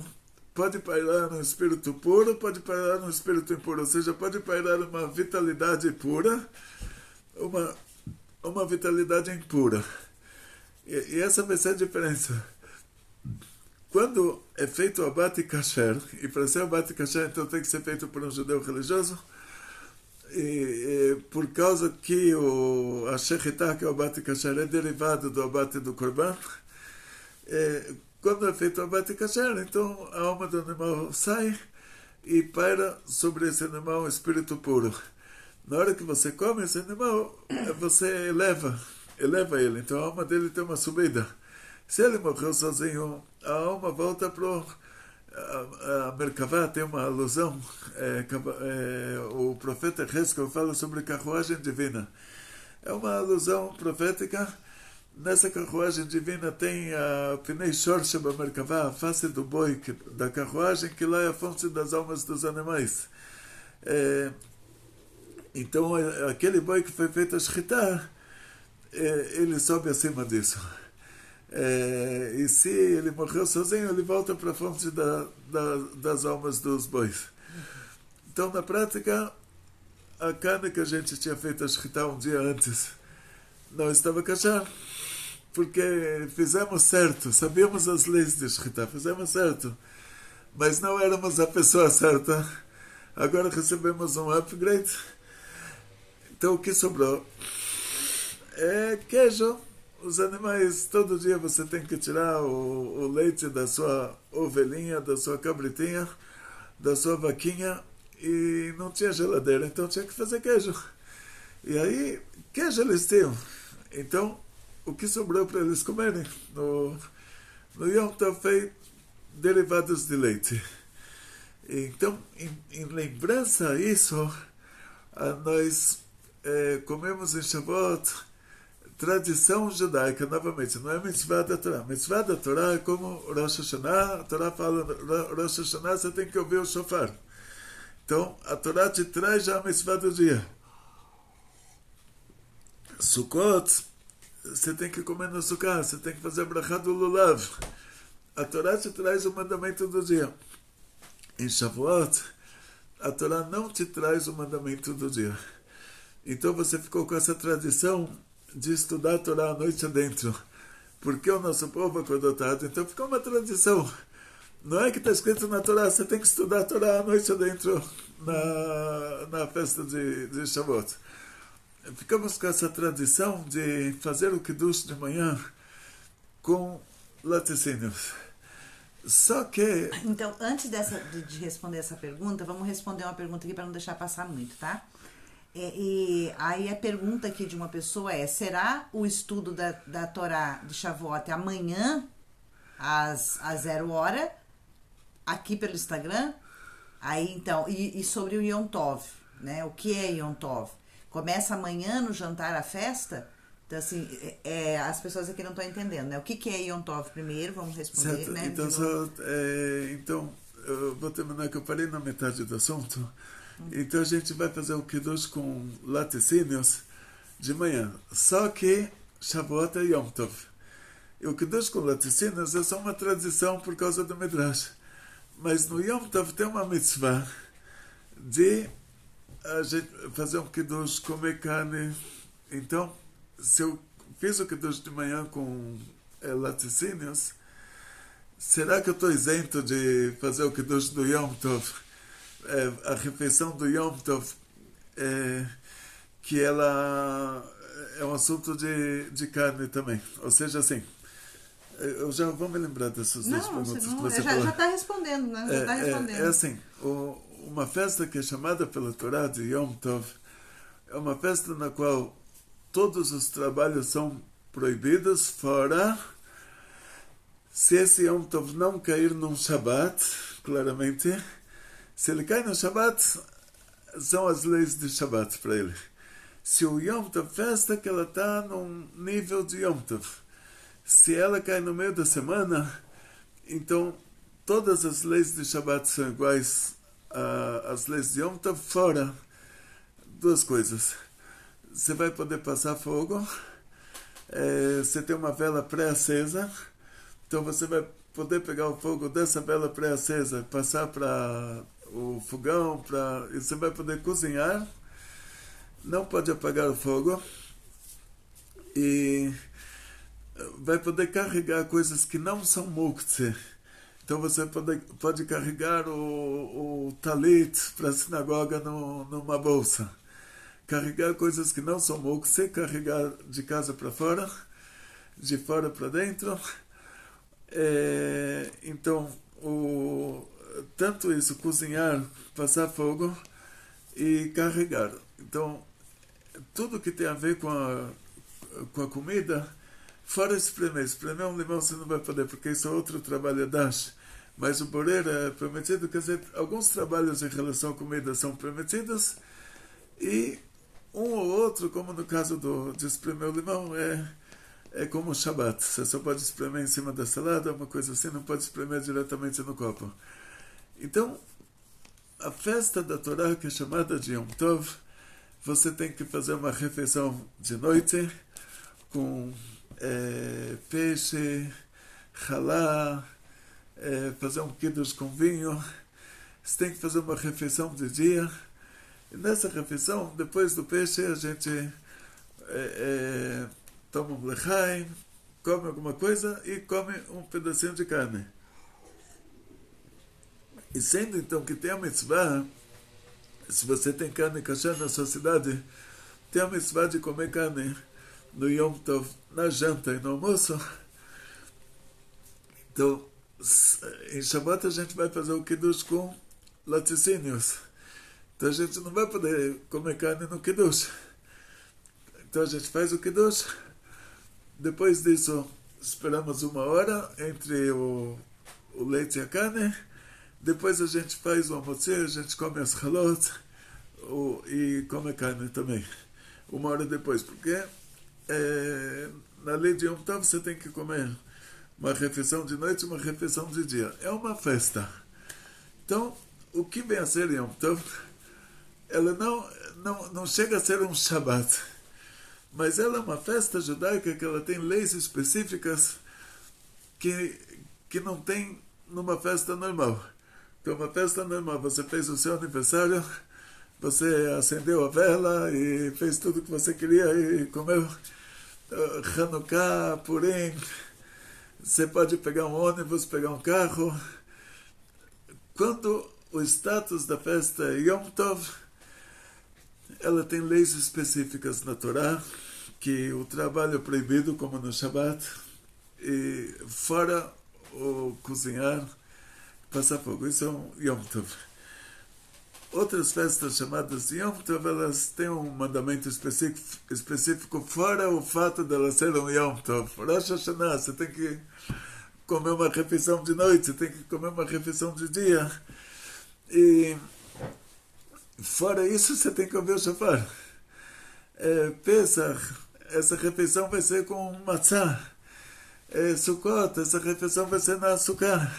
B: pode pairar um espírito puro, pode pairar um espírito impuro. Ou seja, pode pairar uma vitalidade pura, uma vitalidade impura. E essa vai ser a diferença. Quando é feito o abate kasher, e para ser o abate kasher, então tem que ser feito por um judeu religioso, e por causa que a shechitá, que é o abate kasher, é derivado do abate do korban, quando é feito o abate kasher, então a alma do animal sai e paira sobre esse animal um espírito puro. Na hora que você come esse animal, você eleva ele, então a alma dele tem uma subida. Se ele morreu sozinho, a alma volta para a Merkavá. Tem uma alusão, o profeta Heskel fala sobre carruagem divina. É uma alusão profética. Nessa carruagem divina tem a Pnei Shor Sheba Merkavá, a face do boi da carruagem, que lá é a fonte das almas dos animais. Então, aquele boi que foi feito a shechitá, ele sobe acima disso. E se ele morreu sozinho, ele volta para a fonte das almas dos bois. Então, na prática, a carne que a gente tinha feito a shkita um dia antes não estava kosher, porque fizemos certo, sabíamos as leis de shkita, fizemos certo, mas não éramos a pessoa certa. Agora recebemos um upgrade. Então, o que sobrou é queijo. Os animais, todo dia você tem que tirar o leite da sua ovelhinha, da sua cabritinha, da sua vaquinha, e não tinha geladeira, então tinha que fazer queijo. E aí, queijo eles tinham. Então, o que sobrou para eles comerem no Yom Tov foi derivados de leite. Então, em lembrança a isso, nós comemos em Shavuot tradição judaica, novamente, não é mitzvah da Torá. Mitzvah da Torá é como Rosh Hashanah. A Torá fala, Rosh Hashanah você tem que ouvir o shofar. Então, a Torá te traz já a mitzvah do dia. Sukkot, você tem que comer no Sukkah, você tem que fazer a brachá do lulav. A Torá te traz o mandamento do dia. Em Shavuot, a Torá não te traz o mandamento do dia. Então você ficou com essa tradição de estudar a Torá a noite adentro. Porque o nosso povo acordou tarde, então ficou uma tradição. Não é que está escrito na Torá, você tem que estudar a Torá a noite adentro na festa de Shavuot. Ficamos com essa tradição de fazer o Kiddush de manhã com laticínios. Só que...
A: Então, antes de responder essa pergunta, vamos responder uma pergunta aqui para não deixar passar muito, tá? E aí a pergunta aqui de uma pessoa é: será o estudo da Torá de Shavuot amanhã, às 0h, aqui pelo Instagram? Aí, então, e sobre o Yom Tov, né? O que é Yom Tov? Começa amanhã no jantar a festa? Então, assim, as pessoas aqui não estão entendendo, né? O que é Yom Tov primeiro? Vamos responder,
B: certo.
A: né?
B: Então, eu vou terminar que eu parei na metade do assunto. Então, a gente vai fazer o Kiddush com laticínios de manhã. Só que Shavuot é Yom Tov. E o Kiddush com laticínios é só uma tradição por causa do Midrash. Mas no Yom Tov tem uma mitzvah de a gente fazer um Kiddush, comer carne. Então, se eu fiz o Kiddush de manhã com laticínios, será que eu estou isento de fazer o Kiddush do Yom Tov? A refeição do Yom Tov, que ela é um assunto de carne também. Ou seja, assim, eu já vou me lembrar dessas duas perguntas que você falou.
A: Já está respondendo, né? Já está respondendo.
B: É assim, uma festa que é chamada pela Torá de Yom Tov é uma festa na qual todos os trabalhos são proibidos, fora se esse Yom Tov não cair num Shabbat, claramente. Se ele cai no Shabbat, são as leis de Shabbat para ele. Se o Yom Tov, festa que ela está num nível de Yom Tov, se ela cai no meio da semana, então todas as leis de Shabbat são iguais às leis de Yom Tov, fora duas coisas. Você vai poder passar fogo, você tem uma vela pré-acesa, então você vai poder pegar o fogo dessa vela pré-acesa, passar para o fogão, e você vai poder cozinhar, não pode apagar o fogo, e vai poder carregar coisas que não são muktzeh. Então você pode carregar o talit para a sinagoga numa bolsa. Carregar coisas que não são muktzeh, carregar de casa para fora, de fora para dentro. Então, tanto isso, cozinhar, passar fogo e carregar. Então, tudo que tem a ver com a comida, fora espremer. Espremer um limão você não vai poder, porque isso é outro trabalho dash. Mas o borer é permitido, quer dizer, alguns trabalhos em relação à comida são permitidos, e um ou outro, como no caso de espremer o limão, é como o Shabbat. Você só pode espremer em cima da salada, uma coisa assim, não pode espremer diretamente no copo. Então, a festa da Torá, que é chamada de Yom Tov, você tem que fazer uma refeição de noite com peixe, halá, fazer um kiddush com vinho. Você tem que fazer uma refeição de dia. E nessa refeição, depois do peixe, a gente toma um lechaim, come alguma coisa e come um pedacinho de carne. E sendo então que tem a mitzvah, se você tem carne kasher na sua cidade, tem a mitzvah de comer carne no Yom Tov, na janta e no almoço. Então, em Shabbat a gente vai fazer o kiddush com laticínios. Então a gente não vai poder comer carne no kiddush. Então a gente faz o kiddush. Depois disso, esperamos 1 hora entre o leite e a carne. Depois a gente faz o almoço, a gente come as halot e come a carne também. 1 hora depois, porque na lei de Yom Tov você tem que comer uma refeição de noite e uma refeição de dia. É uma festa. Então, o que vem a ser Yom Tov, ela não chega a ser um Shabbat, mas ela é uma festa judaica que ela tem leis específicas que não tem numa festa normal. Então, uma festa normal, você fez o seu aniversário, você acendeu a vela e fez tudo o que você queria e comeu Hanukkah, Purim. Você pode pegar um ônibus, pegar um carro. Quando o status da festa é Yom Tov, ela tem leis específicas na Torá, que o trabalho é proibido, como no Shabbat, e fora o cozinhar, passar fogo. Isso é um Yom Tov. Outras festas chamadas de Yom Tov, elas têm um mandamento específico fora o fato de elas serem um Yom Tov. Rosh Hashanah, você tem que comer uma refeição de noite, você tem que comer uma refeição de dia. E fora isso, você tem que ouvir o shofar. Pesach, essa refeição vai ser com matzah. Sukkot, essa refeição vai ser na açúcar.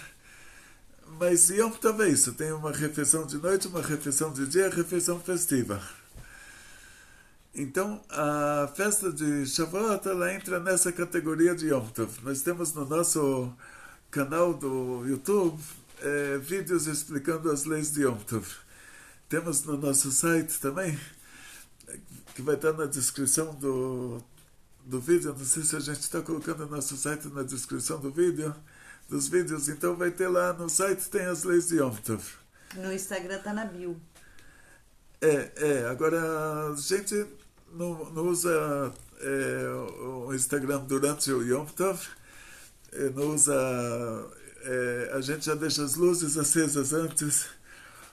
B: Mas Yom Tov é isso, tem uma refeição de noite, uma refeição de dia, refeição festiva. Então, a festa de Shavuot, ela entra nessa categoria de Yom Tov. Nós temos no nosso canal do YouTube vídeos explicando as leis de Yom Tov. Temos no nosso site também, que vai estar na descrição do vídeo. Não sei se a gente está colocando o nosso site na descrição dos vídeos, então vai ter lá no site, tem as leis de Yom Tov.
A: No Instagram tá na bio.
B: Agora a gente não usa o Instagram durante o Yom Tov, não usa, a gente já deixa as luzes acesas antes.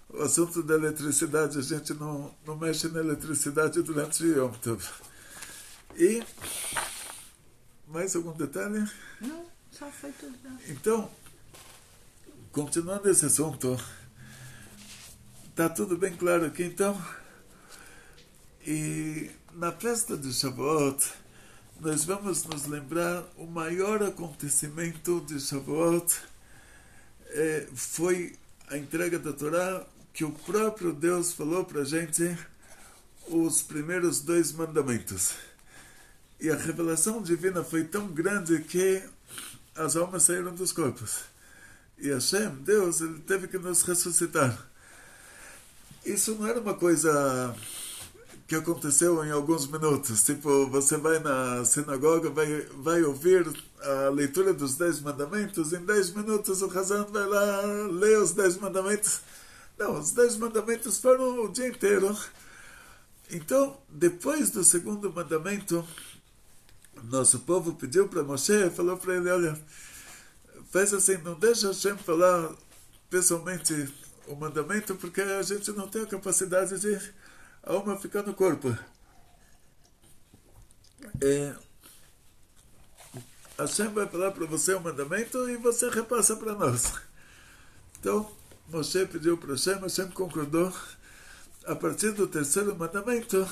B: O assunto da eletricidade, a gente não mexe na eletricidade durante o Yom Tov. E mais algum detalhe?
A: Não. Só foi tudo.
B: Então, continuando esse assunto, está tudo bem claro aqui então? E na festa de Shavuot, nós vamos nos lembrar o maior acontecimento de Shavuot foi a entrega da Torá, que o próprio Deus falou para a gente os primeiros 2 mandamentos. E a revelação divina foi tão grande que as almas saíram dos corpos. E Hashem, Deus, ele teve que nos ressuscitar. Isso não era uma coisa que aconteceu em alguns minutos. Tipo, você vai na sinagoga, vai ouvir a leitura dos 10 mandamentos, em 10 minutos o Hazan vai lá ler os 10 mandamentos. Não, os 10 mandamentos foram o dia inteiro. Então, depois do 2º mandamento, nosso povo pediu para Moshe, falou para ele, olha, faz assim, não deixa Hashem falar pessoalmente o mandamento, porque a gente não tem a capacidade de a alma ficar no corpo. Hashem vai falar para você o mandamento e você repassa para nós. Então, Moshe pediu para Hashem concordou. A partir do 3º mandamento,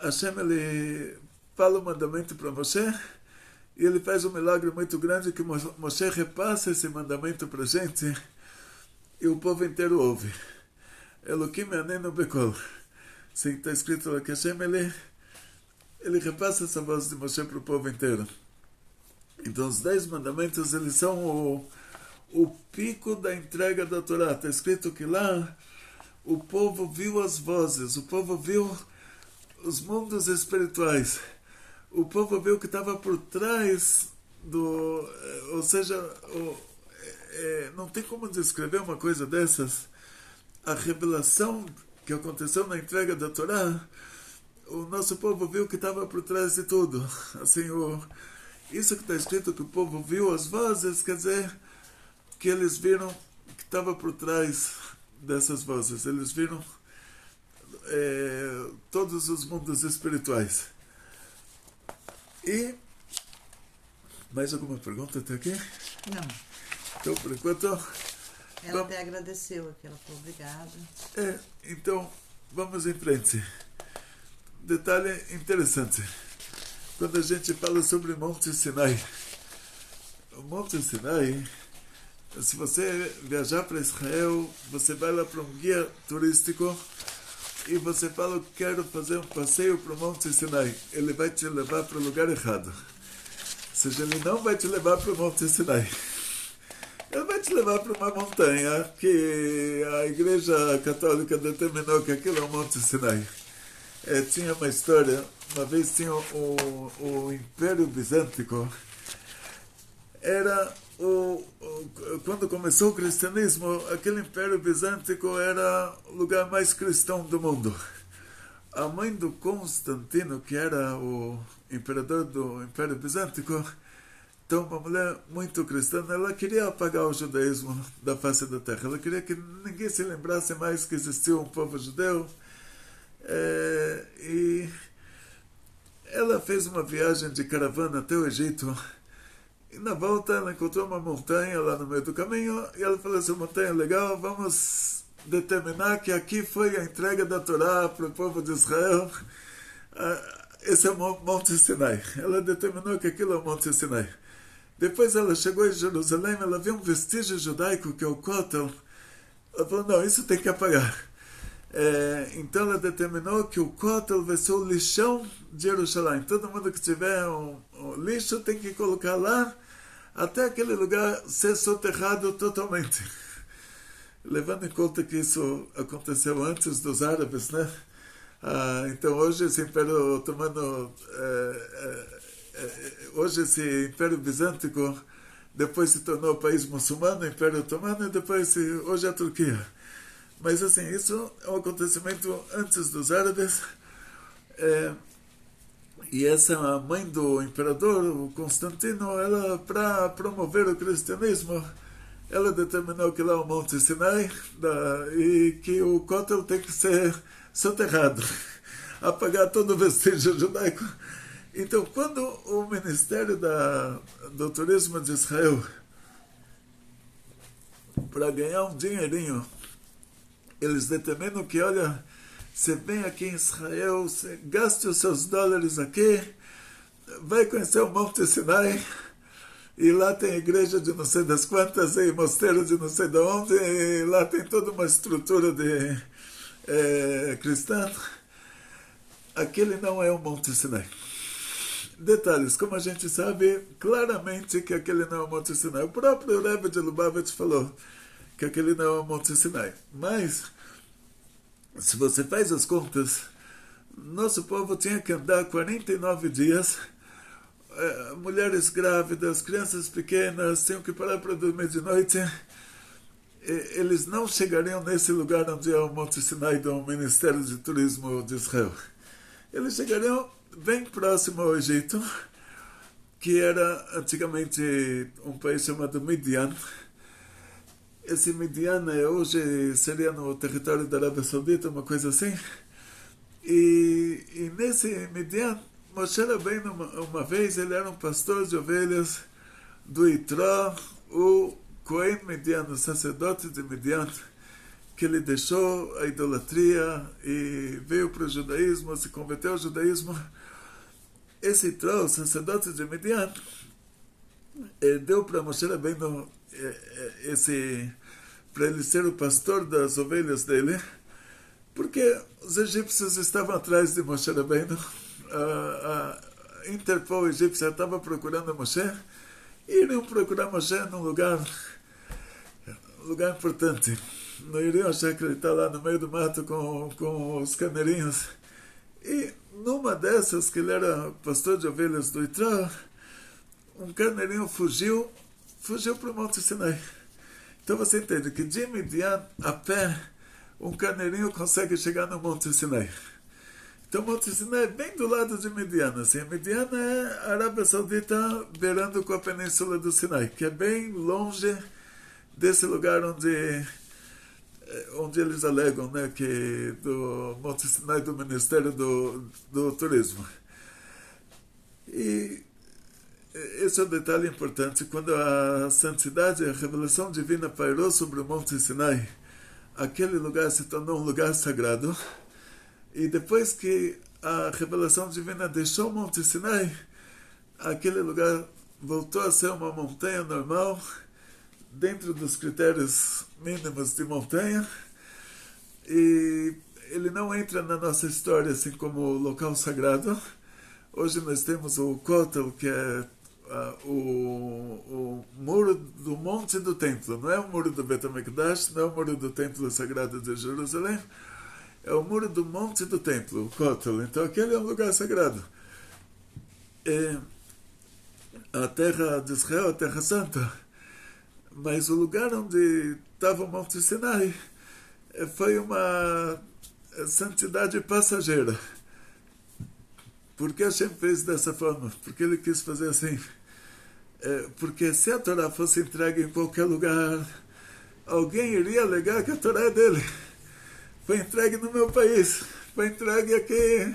B: Hashem, ele fala o mandamento para Moshe, e ele faz um milagre muito grande, que Moshe repassa esse mandamento para a gente, e o povo inteiro ouve. Eloquim anenu bekol. Assim está escrito lá que Hashem, ele repassa essa voz de Moshe para o povo inteiro. Então os 10 mandamentos, eles são o pico da entrega da Torá. Está escrito que lá o povo viu as vozes, o povo viu os mundos espirituais, o povo viu o que estava por trás do... Ou seja, não tem como descrever uma coisa dessas. A revelação que aconteceu na entrega da Torá, o nosso povo viu o que estava por trás de tudo. Assim, isso que está escrito, que o povo viu as vozes, quer dizer que eles viram o que estava por trás dessas vozes. Eles viram todos os mundos espirituais. E mais alguma pergunta até aqui?
A: Não.
B: Então, por enquanto...
A: Ela até agradeceu aqui, ela falou obrigada.
B: Então, vamos em frente. Detalhe interessante. Quando a gente fala sobre Monte Sinai, o Monte Sinai, se você viajar para Israel, você vai lá para um guia turístico e você fala, quero fazer um passeio para o Monte Sinai. Ele vai te levar para o lugar errado. Ou seja, ele não vai te levar para o Monte Sinai. Ele vai te levar para uma montanha que a Igreja Católica determinou que aquilo é o Monte Sinai. Tinha uma história, uma vez tinha o Império Bizântico, era quando começou o cristianismo, aquele Império Bizântico era o lugar mais cristão do mundo. A mãe do Constantino, que era o imperador do Império Bizântico, então uma mulher muito cristã, ela queria apagar o judaísmo da face da terra. Ela queria que ninguém se lembrasse mais que existia um povo judeu. E ela fez uma viagem de caravana até o Egito. E na volta ela encontrou uma montanha lá no meio do caminho. E ela falou assim, montanha legal, vamos determinar que aqui foi a entrega da Torá para o povo de Israel. Esse é o Monte Sinai. Ela determinou que aquilo é o Monte Sinai. Depois ela chegou em Jerusalém, ela viu um vestígio judaico, que é o Kotel. Ela falou, não, isso tem que apagar. Então ela determinou que o Kotel vai ser o lixão de Jerusalém. Todo mundo que tiver um lixo tem que colocar lá, até aquele lugar ser soterrado totalmente. Levando em conta que isso aconteceu antes dos árabes, né? Então hoje esse Império Otomano... hoje esse Império Bizântico depois se tornou país muçulmano, Império Otomano, e depois hoje é a Turquia. Mas assim, isso é um acontecimento antes dos árabes. E essa mãe do imperador, o Constantino, ela, para promover o cristianismo, ela determinou que lá é o Monte Sinai e que o Kotel tem que ser soterrado, apagar todo o vestígio judaico. Então, quando o Ministério do Turismo de Israel, para ganhar um dinheirinho, eles determinam que, olha, você vem aqui em Israel, você gaste os seus dólares aqui, vai conhecer o Monte Sinai, e lá tem igreja de não sei das quantas, e mosteiro de não sei de onde, e lá tem toda uma estrutura de cristã. Aquele não é o Monte Sinai. Detalhes, como a gente sabe claramente que aquele não é o Monte Sinai. O próprio Rebbe de Lubavitch falou que aquele não é o Monte Sinai. Mas, se você faz as contas, nosso povo tinha que andar 49 dias, mulheres grávidas, crianças pequenas, tinham que parar para dormir de noite. Eles não chegariam nesse lugar onde é o Monte Sinai do Ministério de Turismo de Israel. Eles chegariam bem próximo ao Egito, que era antigamente um país chamado Midian. Esse Midian hoje seria no território da Arábia Saudita, uma coisa assim. E nesse Midian, Moshe Rabbeinu, uma vez, ele era um pastor de ovelhas do Itró, o Cohen Midian, o sacerdote de Midian, que ele deixou a idolatria e veio para o judaísmo, se converteu ao judaísmo. Esse Itró, o sacerdote de Midian, deu para Moshe Rabbeinu para ele ser o pastor das ovelhas dele, porque os egípcios estavam atrás de Moshe Rabbeinu. a Interpol egípcia estava procurando Moshe, e iriam procurar Moshe num lugar importante. Não iriam achar que ele está lá no meio do mato com os carneirinhos. E numa dessas, que ele era pastor de ovelhas do Itral, um carneirinho fugiu para o Monte Sinai. Então você entende que de Midian, a pé, um carneirinho consegue chegar no Monte Sinai. Então o Monte Sinai é bem do lado de Midian. Assim. A Midian é a Arábia Saudita beirando com a Península do Sinai, que é bem longe desse lugar onde eles alegam, né, que do Monte Sinai do Ministério do Turismo. E esse é um detalhe importante. Quando a santidade, a revelação divina pairou sobre o Monte Sinai, aquele lugar se tornou um lugar sagrado. E depois que a revelação divina deixou o Monte Sinai, aquele lugar voltou a ser uma montanha normal, dentro dos critérios mínimos de montanha, e ele não entra na nossa história assim como local sagrado. Hoje nós temos o Kotel, que é o muro do monte do templo. Não é o muro do Bet HaMikdash, não é o muro do templo sagrado de Jerusalém, é o muro do monte do templo, o Kotel. Então aquele é um lugar sagrado. A terra de Israel, a terra santa. Mas o lugar onde estava o Monte Sinai foi uma santidade passageira. Por que Hashem fez dessa forma? Porque ele quis fazer assim. Porque se a Torá fosse entregue em qualquer lugar, alguém iria alegar que a Torá é dele. Foi entregue no meu país. Foi entregue aqui.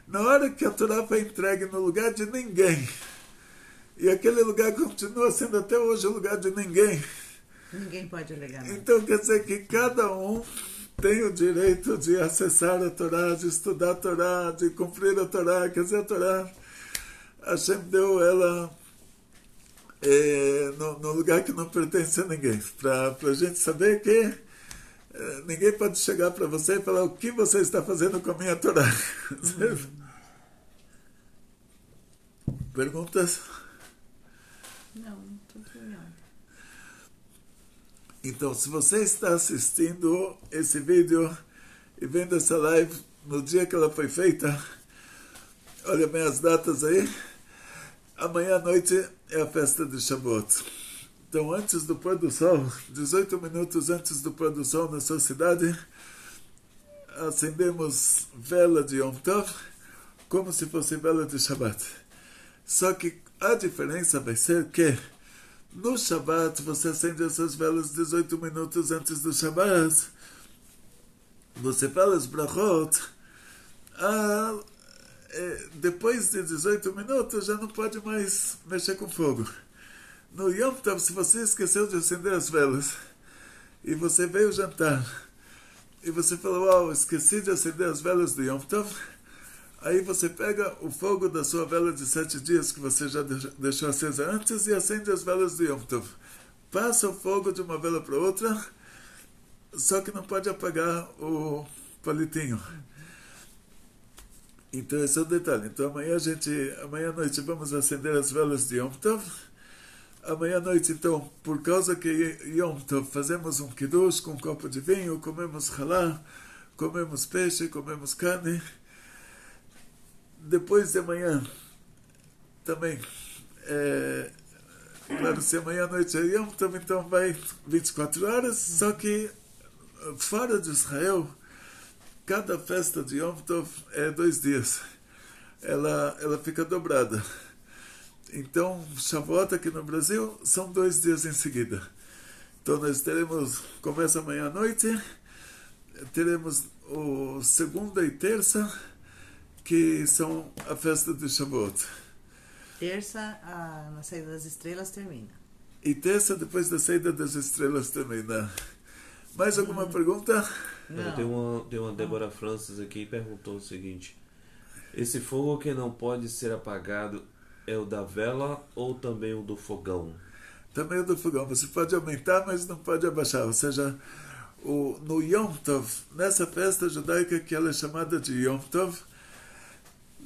B: Na hora que a Torá foi entregue no lugar de ninguém, e aquele lugar continua sendo até hoje o lugar de ninguém.
A: Ninguém pode alegar nada.
B: Então quer dizer que cada um tem o direito de acessar a Torá, de estudar a Torá, de cumprir a Torá. Quer dizer, a Torá, Hashem deu ela no lugar que não pertence a ninguém. Para a gente saber que ninguém pode chegar para você e falar o que você está fazendo com a minha Torá. Perguntas?
A: Não tudo não.
B: Então, se você está assistindo esse vídeo e vendo essa live no dia que ela foi feita, olha bem as datas aí. Amanhã à noite é a festa de Shavuot. Então, antes do pôr do sol, 18 minutos antes do pôr do sol na sua cidade, acendemos vela de Yom Tov, como se fosse vela de Shabbat. Só que a diferença vai ser que no Shabbat você acende essas velas 18 minutos antes do Shabbat. Você fala as brachot. Depois de 18 minutos já não pode mais mexer com fogo. No Yom Tov, se você esqueceu de acender as velas e você veio jantar e você falou, esqueci de acender as velas do Yom Tov, aí você pega o fogo da sua vela de 7 dias que você já deixou acesa antes e acende as velas do Yom Tov. Passa o fogo de uma vela para outra, só que não pode apagar o palitinho. Então esse é o detalhe. Então amanhã à noite vamos acender as velas de Yom Tov. Amanhã à noite, então, por causa que Yom Tov, fazemos um kiddush com um copo de vinho, comemos halá, comemos peixe, comemos carne. Depois de amanhã, também, claro, se amanhã à noite é Yom Tov, então vai 24 horas, só que fora de Israel, cada festa de Yom Tov é 2 dias. Ela fica dobrada. Então, Shavuot aqui no Brasil são 2 dias em seguida. Então nós começa amanhã à noite, teremos o segunda e terça, que são a festa de Shavuot.
A: Terça, na saída das estrelas, termina.
B: E terça, depois da saída das estrelas, termina. Mais alguma pergunta?
C: Não. Tem uma Débora Francis aqui e perguntou o seguinte: esse fogo que não pode ser apagado é o da vela ou também o do fogão?
B: Também o do fogão. Você pode aumentar, mas não pode abaixar. Ou seja, no Yom Tov, nessa festa judaica que ela é chamada de Yom Tov,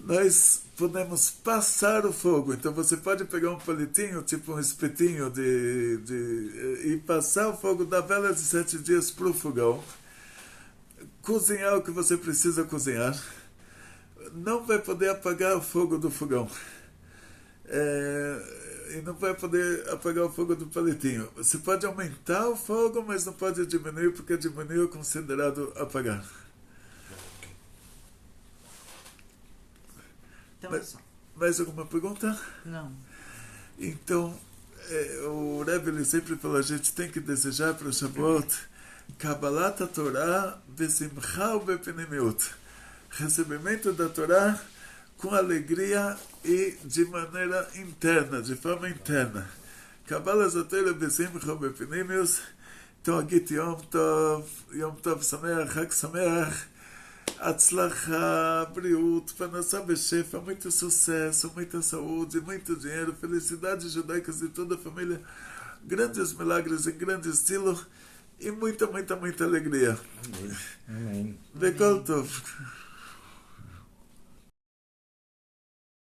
B: nós podemos passar o fogo. Então você pode pegar um palitinho, tipo um espetinho, e passar o fogo da vela de 7 dias para o fogão. Cozinhar o que você precisa cozinhar. Não vai poder apagar o fogo do fogão. E não vai poder apagar o fogo do palitinho. Você pode aumentar o fogo, mas não pode diminuir, porque diminuir é considerado apagar.
A: Então é só.
B: Mais alguma pergunta?
A: Não.
B: Então, o Rebbe ele sempre falou, a gente tem que desejar para o Shavuot Kabbalat Torah besimcha ubepenimiut, recebimento da Torá com alegria e de maneira interna, de forma interna. Kabbalat Torah besimcha ubepenimiut. Então, Agit Yom Tov Sameach, Chag Sameach, Atzlacha, Briut, Panassá Beshefa, muito sucesso, muita saúde, muito dinheiro, felicidades judaicas de toda a família, grandes milagres em grande estilo e muita, muita, muita alegria.
C: Amém.
B: Bekol Tov.